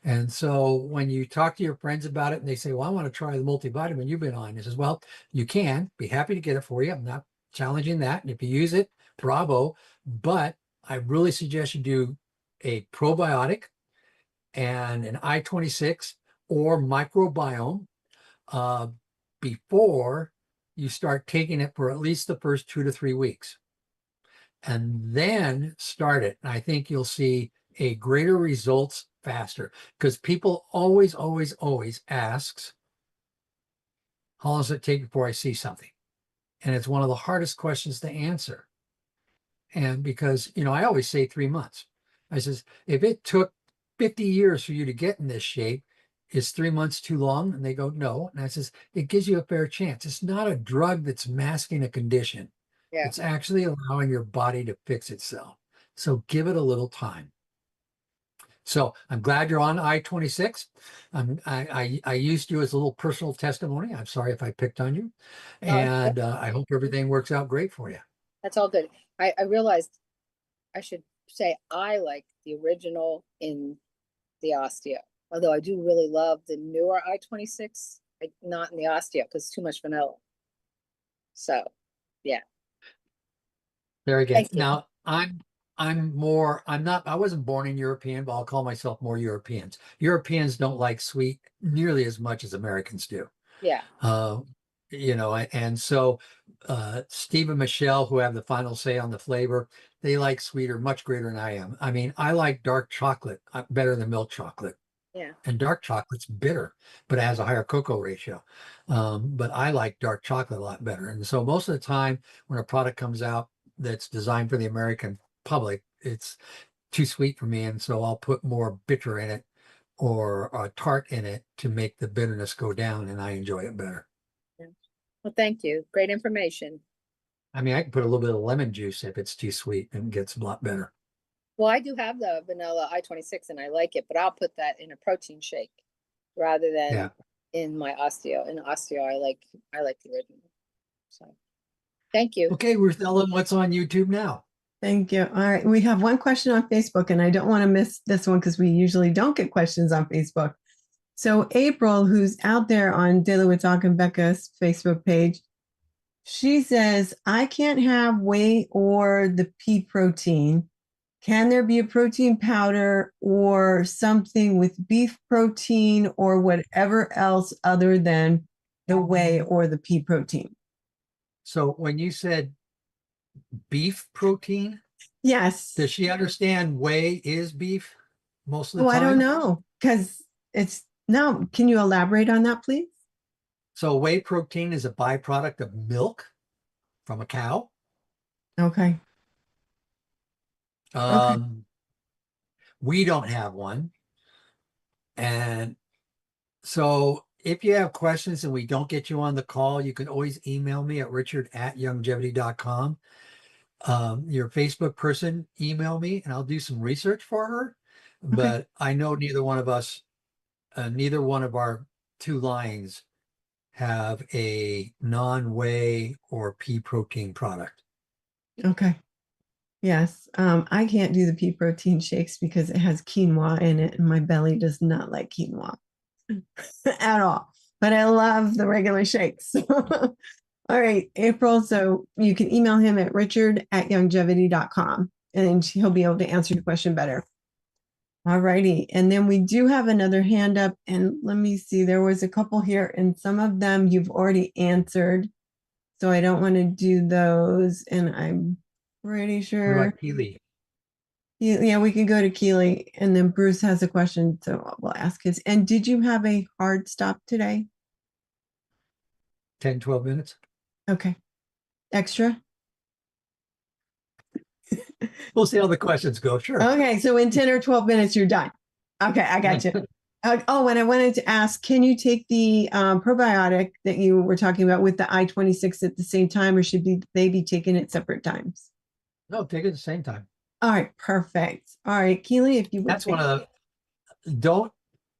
And so when you talk to your friends about it and they say, well, I want to try the multivitamin you've been on, he says, well, you can be happy to get it for you. I'm not challenging that. And if you use it, bravo. But I really suggest you do a probiotic and an I-26 or microbiome before you start taking it for at least the first 2 to 3 weeks. And then start it. And I think you'll see a greater results faster, because people always asks, how long does it take before I see something? And it's one of the hardest questions to answer. And because, I always say 3 months. I says, if it took 50 years for you to get in this shape, is 3 months too long? And they go, no. And I says, it gives you a fair chance. It's not a drug that's masking a condition. Yeah. It's actually allowing your body to fix itself. So give it a little time. So I'm glad you're on I-26. I used you as a little personal testimony. I'm sorry if I picked on you. And I hope everything works out great for you. That's all good. I realized I should say I like the original in the osteo, although I do really love the newer I-26, not in the osteo because it's too much vanilla. So, yeah. Very good. Thank you. Now, I wasn't born in European, but I'll call myself more Europeans. Europeans don't like sweet nearly as much as Americans do. Yeah. And so Steve and Michelle, who have the final say on the flavor, they like sweeter, much greater than I am. I mean, I like dark chocolate better than milk chocolate. Yeah. And dark chocolate's bitter, but it has a higher cocoa ratio. But I like dark chocolate a lot better. And so most of the time when a product comes out that's designed for the American public, it's too sweet for me. And so I'll put more bitter in it or a tart in it to make the bitterness go down, and I enjoy it better. Yeah. Well, thank you. Great information. I mean, I can put a little bit of lemon juice if it's too sweet and it gets a lot better. Well, I do have the vanilla I-26 and I like it, but I'll put that in a protein shake rather than in my osteo. In osteo, I like the original. So thank you. Okay, Ruth Ellen, what's on YouTube now? Thank you. All right. We have one question on Facebook, and I don't want to miss this one because we usually don't get questions on Facebook. So April, who's out there on Daily with Doc and Becca's Facebook page, she says, I can't have whey or the pea protein. Can there be a protein powder or something with beef protein or whatever else other than the whey or the pea protein? So when you said beef protein, Yes. does she understand whey is beef most of the Oh, time? I don't know because it's no. Can you elaborate on that, please? So whey protein is a byproduct of milk from a cow. Okay. Okay. We don't have one. And so if you have questions and we don't get you on the call, you can always email me at richard@youngevity.com. Your Facebook person, email me and I'll do some research for her. Okay. But I know neither one of us, neither one of our two lines have a non-whey or pea protein product. Okay. Yes. I can't do the pea protein shakes because it has quinoa in it, and my belly does not like quinoa at all. But I love the regular shakes. All right, April. So you can email him at richard@youngevity.com and he'll be able to answer your question better. All righty. And then we do have another hand up. And let me see, there was a couple here, and some of them you've already answered. So I don't want to do those. And I'm pretty What sure. about Keely? Yeah, we can go to Keely. And then Bruce has a question. So we'll ask his. And did you have a hard stop today? 10, 12 minutes? Okay. Extra? We'll see how the questions go. Sure. Okay, so in 10 or 12 minutes, you're done. Okay, I got you. Oh, and I wanted to ask, can you take the probiotic that you were talking about with the I-26 at the same time, or should they be taken at separate times? No, take it at the same time. All right, perfect. All right, Keely, if you would. That's one of the, don't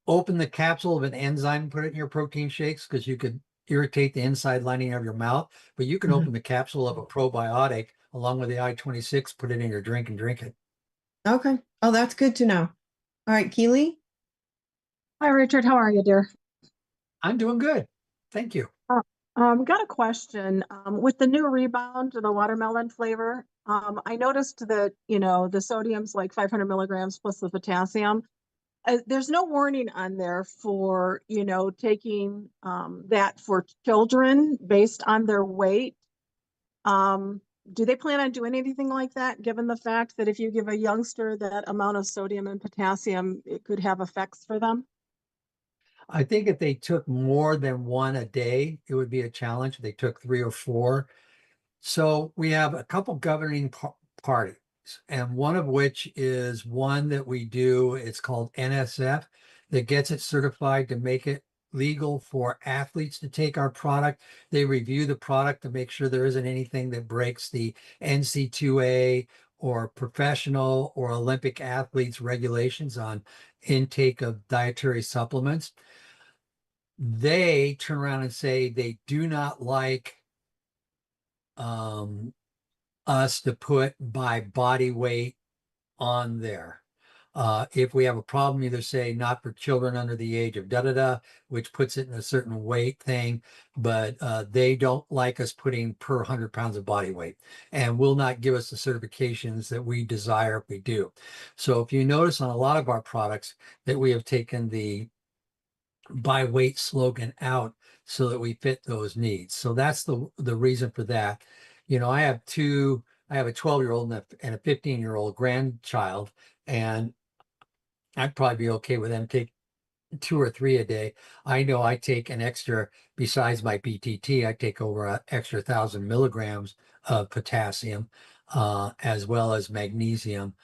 open the capsule of an enzyme and put it in your protein shakes because you could irritate the inside lining of your mouth, but you can open the capsule of a probiotic along with the I-26, put it in your drink and drink it. Okay. Oh, that's good to know. All right, Keely. Hi, Richard. How are you, dear? I'm doing good. Thank you. Got a question. With the new Rebound, the watermelon flavor, I noticed that, the sodium's like 500 milligrams plus the potassium. There's no warning on there for, taking that for children based on their weight. Do they plan on doing anything like that, given the fact that if you give a youngster that amount of sodium and potassium, it could have effects for them? I think if they took more than one a day, it would be a challenge. If they took 3 or 4. So we have a couple governing parties, and one of which is one that we do. It's called NSF, that gets it certified to make it legal for athletes to take our product. They review the product to make sure there isn't anything that breaks the NC2A or professional or Olympic athletes regulations on intake of dietary supplements. They turn around and say they do not like us to put by body weight on there. If we have a problem, either say not for children under the age of da-da-da, which puts it in a certain weight thing, but they don't like us putting per 100 pounds of body weight and will not give us the certifications that we desire if we do. So if you notice on a lot of our products that we have taken the by weight slogan out so that we fit those needs. So that's the reason for that. I have a 12-year-old and a 15-year-old grandchild, and I'd probably be okay with them take 2 or 3 a day. I know I take an extra, besides my BTT, I take over an extra 1,000 milligrams of potassium, as well as magnesium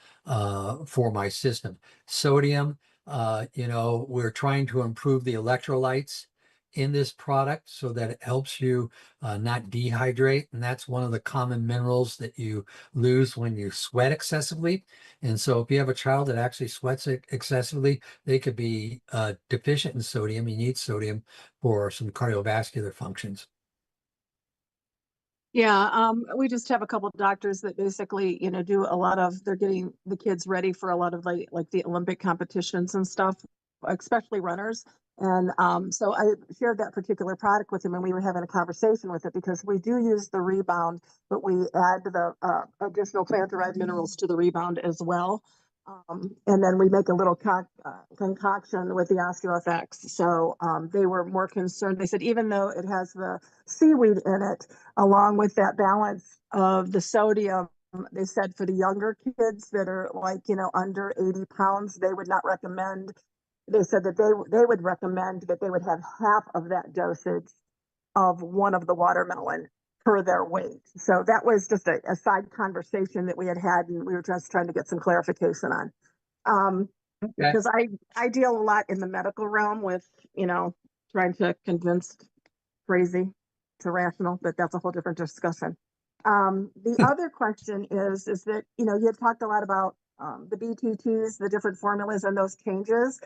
for my system. Sodium, we're trying to improve the electrolytes in this product so that it helps you not dehydrate. And that's one of the common minerals that you lose when you sweat excessively. And so if you have a child that actually sweats excessively, they could be deficient in sodium. You need sodium for some cardiovascular functions. Yeah, we just have a couple of doctors that basically, you know, do a lot of, they're getting the kids ready for a lot of like the Olympic competitions and stuff, especially runners. And so I shared that particular product with him, and we were having a conversation with it because we do use the Rebound, but we add the additional plant-derived minerals to the Rebound as well. And then we make a little concoction with the Osteo FX. So they were more concerned. They said, even though it has the seaweed in it, along with that balance of the sodium, they said for the younger kids that are like, you know, under 80 pounds, they would not recommend. They said that they would recommend that they would have half of that dosage of one of the watermelon per their weight. So that was just a side conversation that we had, and we were just trying to get some clarification on. Okay. Because I deal a lot in the medical realm with, you know, trying to convince crazy to rational, but that's a whole different discussion. The other question is that, you know, you had talked a lot about the BTTs, the different formulas and those changes.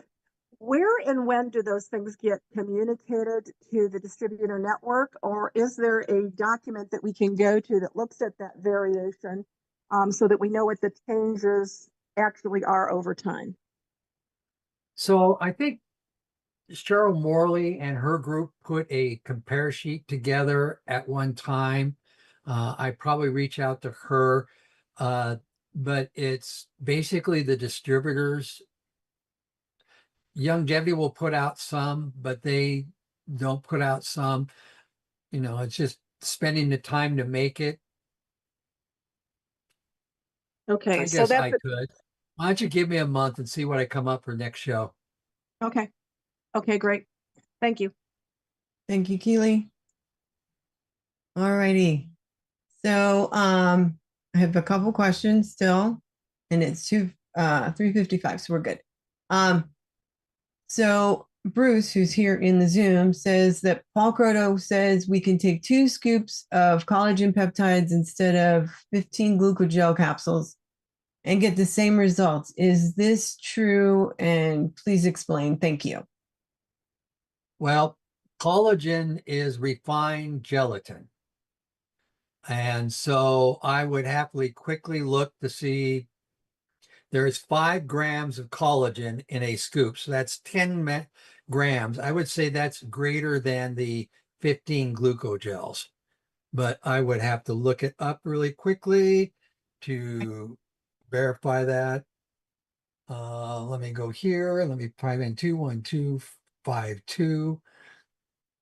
Where and when do those things get communicated to the distributor network, or is there a document that we can go to that looks at that variation so that we know what the changes actually are over time? So I think Cheryl Morley and her group put a compare sheet together at one time. I probably reach out to her, but it's basically the distributors. Youngevity will put out some, but they don't put out some. You know, it's just spending the time to make it. Okay, I so guess that's I could. Why don't you give me a month and see what I come up for next show? okay. Okay, great. Thank you. Thank you, Keely. All righty. So I have a couple questions still, and it's 3:55, so we're good. So Bruce, who's here in the Zoom, says that Paul Croto says we can take 2 scoops of collagen peptides instead of 15 glucogel capsules and get the same results. Is this true? And please explain. Thank you. Well, collagen is refined gelatin. And so I would happily quickly look to see there's 5 grams of collagen in a scoop. So that's 10 grams. I would say that's greater than the 15 glucogels. But I would have to look it up really quickly to verify that. Let me go here. Let me type in 21252.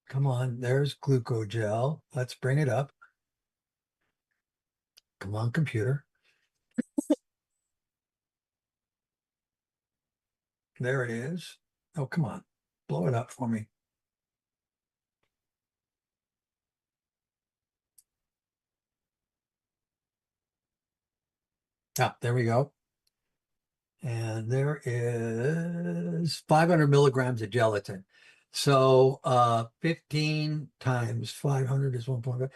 Come on, there's glucogel. Let's bring it up. Come on, computer. There it is. Oh, come on. Blow it up for me. Ah, there we go. And there is 500 milligrams of gelatin. So 15 times 500 is 1.5,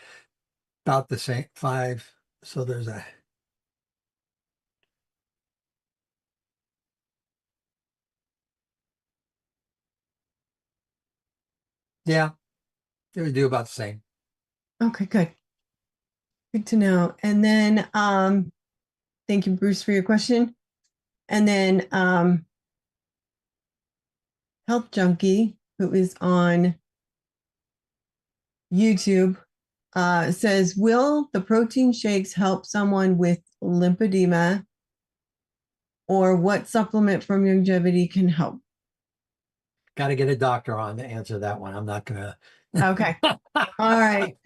about the same, 5. So there's a, yeah, it would do about the same. Okay, good. Good to know. And then thank you, Bruce, for your question. And then Health Junkie, who is on YouTube, says, will the protein shakes help someone with lymphedema, or what supplement from Youngevity can help? Got to get a doctor on to answer that one. I'm not going to. Okay. All right.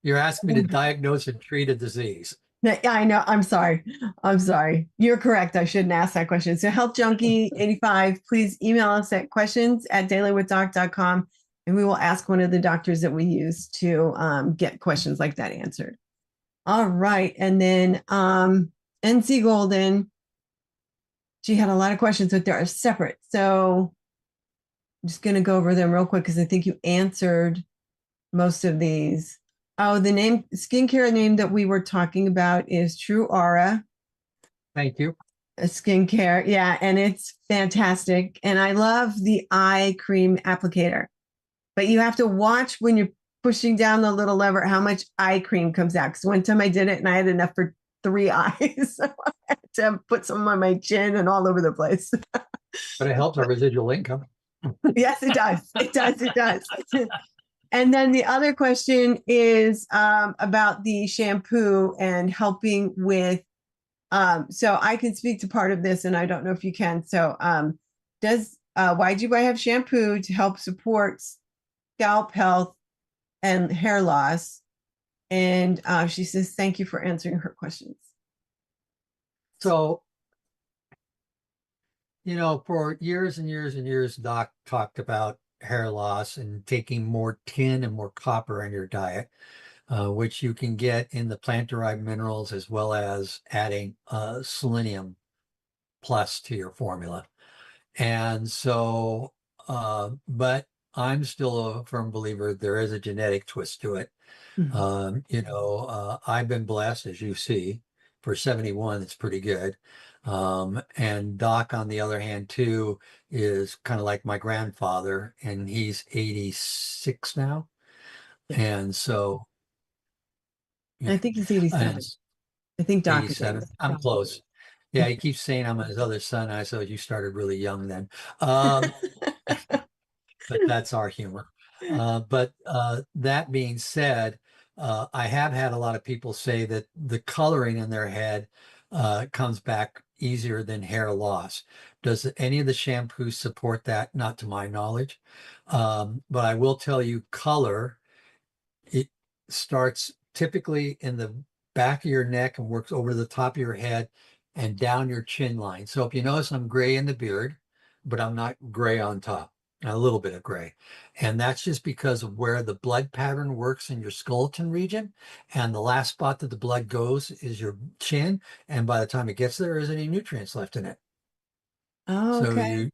You're asking me to diagnose and treat a disease. Yeah, I know. I'm sorry. I'm sorry. You're correct. I shouldn't ask that question. So Health Junkie 85, please email us at questions@dailywithdoc.com, and we will ask one of the doctors that we use to get questions like that answered. All right. And then NC Golden, she had a lot of questions, but they're separate. So I'm just going to go over them real quick because I think you answered most of these. Oh, the skincare name that we were talking about is True Aura. Thank you. Skincare. Yeah. And it's fantastic. And I love the eye cream applicator, but you have to watch when you're pushing down the little lever, how much eye cream comes out. Because one time I did it and I had enough for 3 eyes. So I had to put some on my chin and all over the place. But it helps our residual income. Yes, it does. It does. It does. And then the other question is about the shampoo and helping with, so I can speak to part of this and I don't know if you can. So does YGY have shampoo to help support scalp health and hair loss? And she says, thank you for answering her questions. So, you know, for years and years and years, Doc talked about hair loss and taking more tin and more copper in your diet, which you can get in the plant-derived minerals, as well as adding selenium plus to your formula. And so, but I'm still a firm believer there is a genetic twist to it. You know, I've been blessed, as you see, for 71, it's pretty good. And Doc, on the other hand, too, is kind of like my grandfather, and he's 86 now. And so, I think he's 87. and I think Doc is 87. 87. I'm close. Yeah, he keeps saying I'm his other son. I said, you started really young then. But that's our humor. But that being said, I have had a lot of people say that the coloring in their head comes back easier than hair loss. Does any of the shampoos support that? Not to my knowledge. But I will tell you, color, it starts typically in the back of your neck and works over the top of your head and down your chin line. So if you notice, I'm gray in the beard, but I'm not gray on top. A little bit of gray. And that's just because of where the blood pattern works in your skeleton region. And the last spot that the blood goes is your chin. And by the time it gets there isn't any nutrients left in it. Oh, So okay.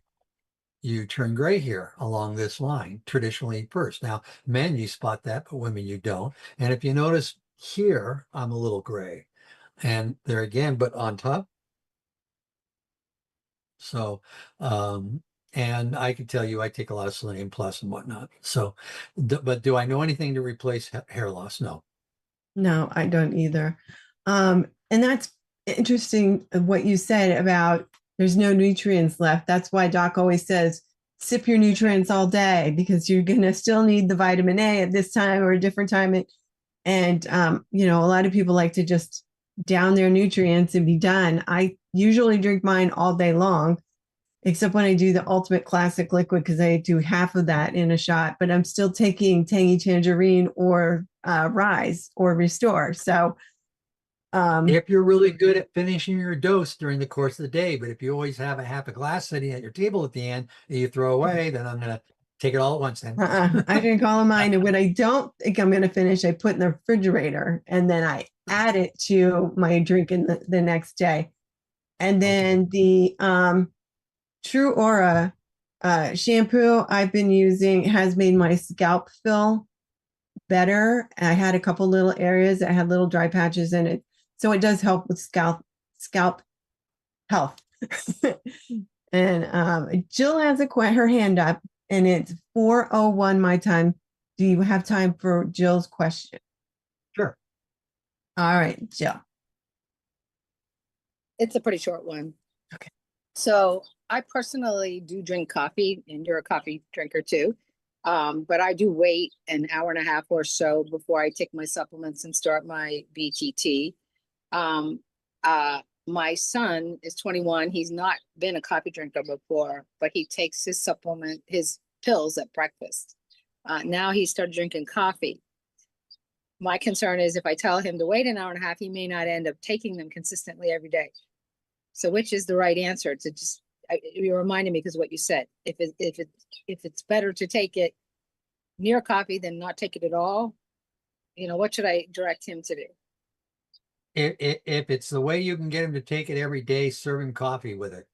you turn gray here along this line, traditionally first. Now, men, you spot that, but women, you don't. And if you notice here, I'm a little gray. And there again, but on top. So, and I can tell you, I take a lot of selenium plus and whatnot. So, but do I know anything to replace hair loss? No. No, I don't either. And that's interesting what you said about there's no nutrients left. That's why Doc always says, sip your nutrients all day because you're going to still need the vitamin A at this time or a different time. And, you know, a lot of people like to just down their nutrients and be done. I usually drink mine all day long, except when I do the ultimate classic liquid because I do half of that in a shot, but I'm still taking Tangy Tangerine or Rise or Restore. So if you're really good at finishing your dose during the course of the day, but if you always have a half a glass sitting at your table at the end that you throw away, then I'm going to take it all at once then. I drink all of mine. And what I don't think I'm going to finish, I put in the refrigerator and then I add it to my drink in the next day. And then the True Aura shampoo I've been using has made my scalp feel better. I had a couple little areas that had little dry patches in it. So it does help with scalp health. And Jill has her hand up and it's 4:01 my time. Do you have time for Jill's question? Sure. All right, Jill. It's a pretty short one. Okay. So I personally do drink coffee, and you're a coffee drinker too. But I do wait an hour and a half or so before I take my supplements and start my BTT. My son is 21. He's not been a coffee drinker before, but he takes his supplement, his pills at breakfast. Now he started drinking coffee. My concern is if I tell him to wait an hour and a half, he may not end up taking them consistently every day. So which is the right answer? To just, you reminded me because what you said, if it's better to take it near coffee than not take it at all, you know, what should I direct him to do? If it's the way you can get him to take it every day, serve him coffee with it.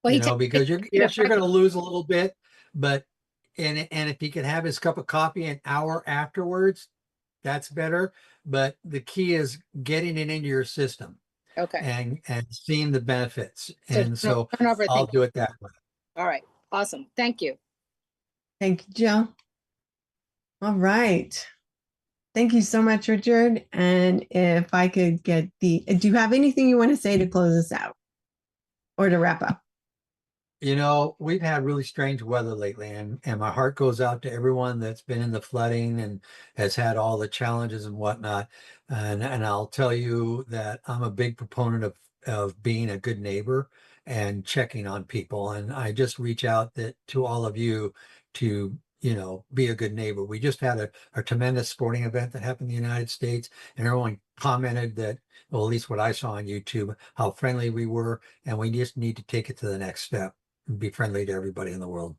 Well, You know, because you're going to lose a little bit, but and if he could have his cup of coffee an hour afterwards, that's better. But the key is getting it into your system. Okay. And seeing the benefits. And so I'll do it that way. All right. Awesome. Thank you. Thank you, Jill. All right. Thank you so much, Richard. And if I could get do you have anything you want to say to close us out or to wrap up? We've had really strange weather lately, and my heart goes out to everyone that's been in the flooding and has had all the challenges and whatnot. And I'll tell you that I'm a big proponent of being a good neighbor and checking on people. And I just reach out to all of you to, be a good neighbor. We just had a tremendous sporting event that happened in the United States, and everyone commented that, well, at least what I saw on YouTube, how friendly we were, and we just need to take it to the next step. Be friendly to everybody in the world.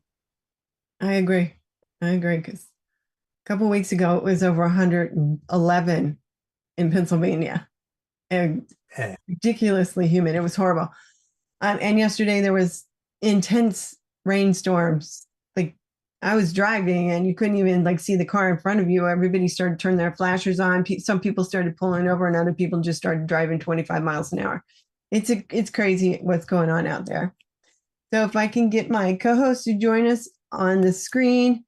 I agree. Because a couple of weeks ago, it was over 111 in Pennsylvania and ridiculously humid. It was horrible. And yesterday there was intense rainstorms. Like I was driving and you couldn't even see the car in front of you. Everybody started turning their flashers on. Some people started pulling over and other people just started driving 25 miles an hour. It's crazy what's going on out there. So if I can get my co-host to join us on the screen,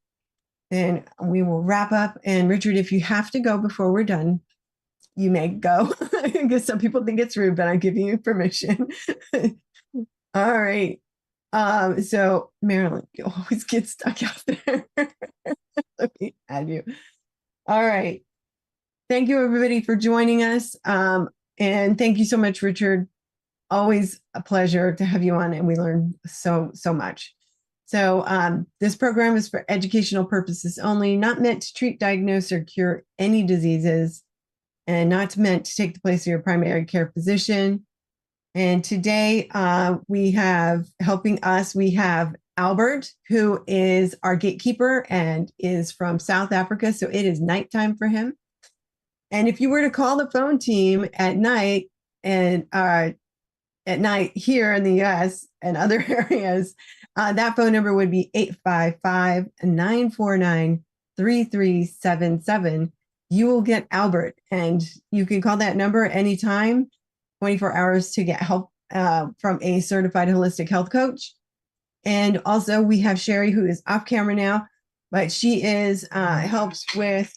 then we will wrap up. And Richard, if you have to go before we're done, you may go. Because some people think it's rude, but I'm giving you permission. All right. So Marilyn, you always get stuck out there. Let me add you. All right. Thank you, everybody, for joining us. And thank you so much, Richard. Always a pleasure to have you on, and we learn so much. So this program is for educational purposes only, not meant to treat, diagnose, or cure any diseases, and not meant to take the place of your primary care physician. And today we have helping us, we have Albert, who is our gatekeeper and is from South Africa. So it is nighttime for him. And if you were to call the phone team at night and at night here in the US and other areas, that phone number would be 855-949-3377. You will get Albert, and you can call that number anytime, 24 hours, to get help from a certified holistic health coach. And also we have Sherry, who is off camera now, but she is helps with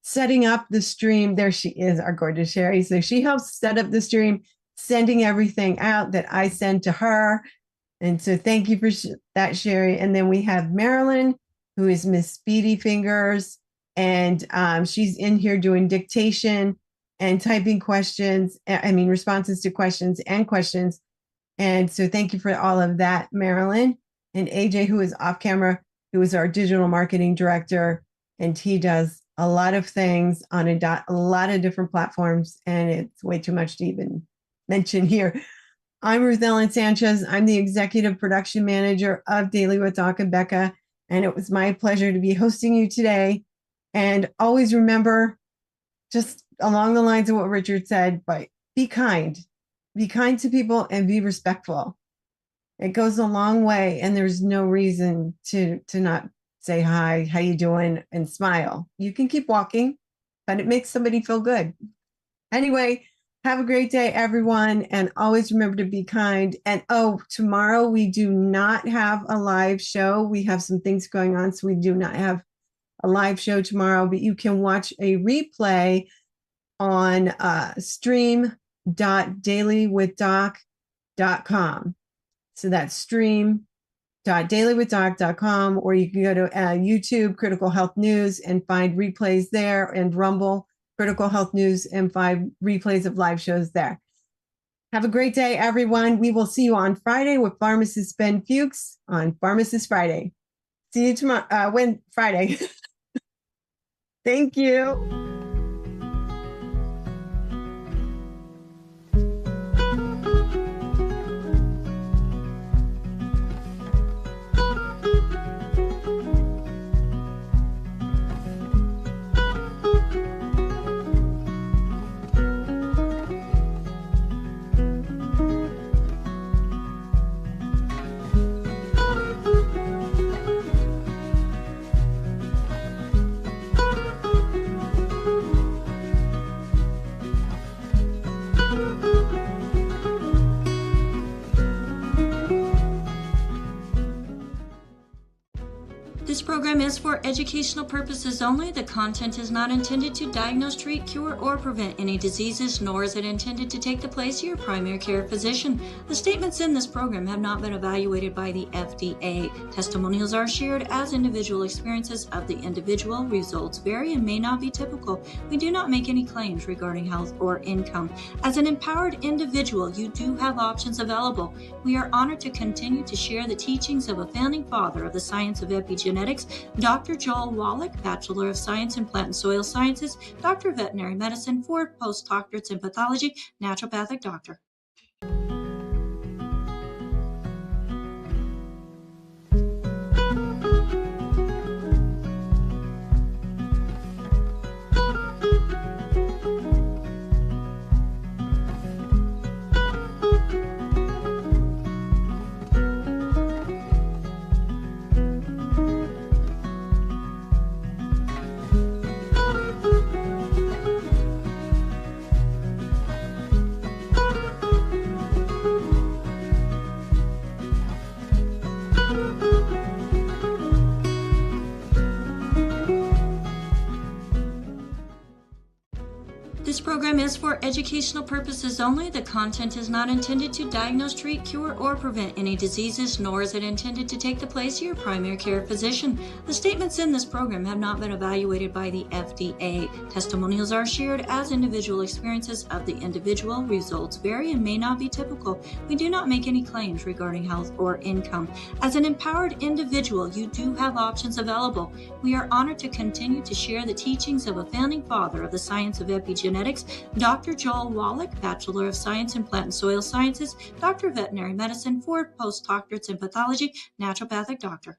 setting up the stream. There she is, our gorgeous Sherry. So she helps set up the stream, sending everything out that I send to her. And so thank you for that, Sherry. And then we have Marilyn, who is Miss Speedy Fingers. And she's in here doing dictation and typing responses to questions and questions. And so thank you for all of that, Marilyn. And AJ, who is off camera, who is our digital marketing director. And he does a lot of things on a lot of different platforms. And it's way too much to even mention here. I'm Ruth Ellen Sanchez. I'm the executive production manager of Daily with Doc and Becca. And it was my pleasure to be hosting you today. And always remember, just along the lines of what Richard said, but be kind. Be kind to people and be respectful. It goes a long way, and there's no reason to not say hi, how you doing, and smile. You can keep walking, but it makes somebody feel good. Anyway, have a great day, everyone, and always remember to be kind. And tomorrow we do not have a live show. We have some things going on, so we do not have a live show tomorrow, but you can watch a replay on stream.dailywithdoc.com. So that's stream.dailywithdoc.com, or you can go to YouTube, Critical Health News, and find replays there, and Rumble, Critical Health News, and find replays of live shows there. Have a great day, everyone. We will see you on Friday with pharmacist Ben Fuchs on Pharmacist Friday. See you tomorrow, Friday. Thank you. program is for educational purposes only. The content is not intended to diagnose, treat, cure, or prevent any diseases, nor is it intended to take the place of your primary care physician. The statements in this program have not been evaluated by the FDA. Testimonials are shared as individual experiences of the individual. Results vary and may not be typical. We do not make any claims regarding health or income. As an empowered individual, you do have options available. We are honored to continue to share the teachings of a founding father of the science of epigenetics, Dr. Joel Wallach, Bachelor of Science in Plant and Soil Sciences, Doctor of Veterinary Medicine, 4 postdoctorates in pathology, naturopathic doctor. This program is for educational purposes only. The content is not intended to diagnose, treat, cure, or prevent any diseases, nor is it intended to take the place of your primary care physician. The statements in this program have not been evaluated by the FDA. Testimonials are shared as individual experiences of the individual. Results vary and may not be typical. We do not make any claims regarding health or income. As an empowered individual, you do have options available. We are honored to continue to share the teachings of a founding father of the science of epigenetics, Dr. Joel Wallach, Bachelor of Science in Plant and Soil Sciences, Doctor of Veterinary Medicine, 4 postdoctorates in pathology, naturopathic doctor.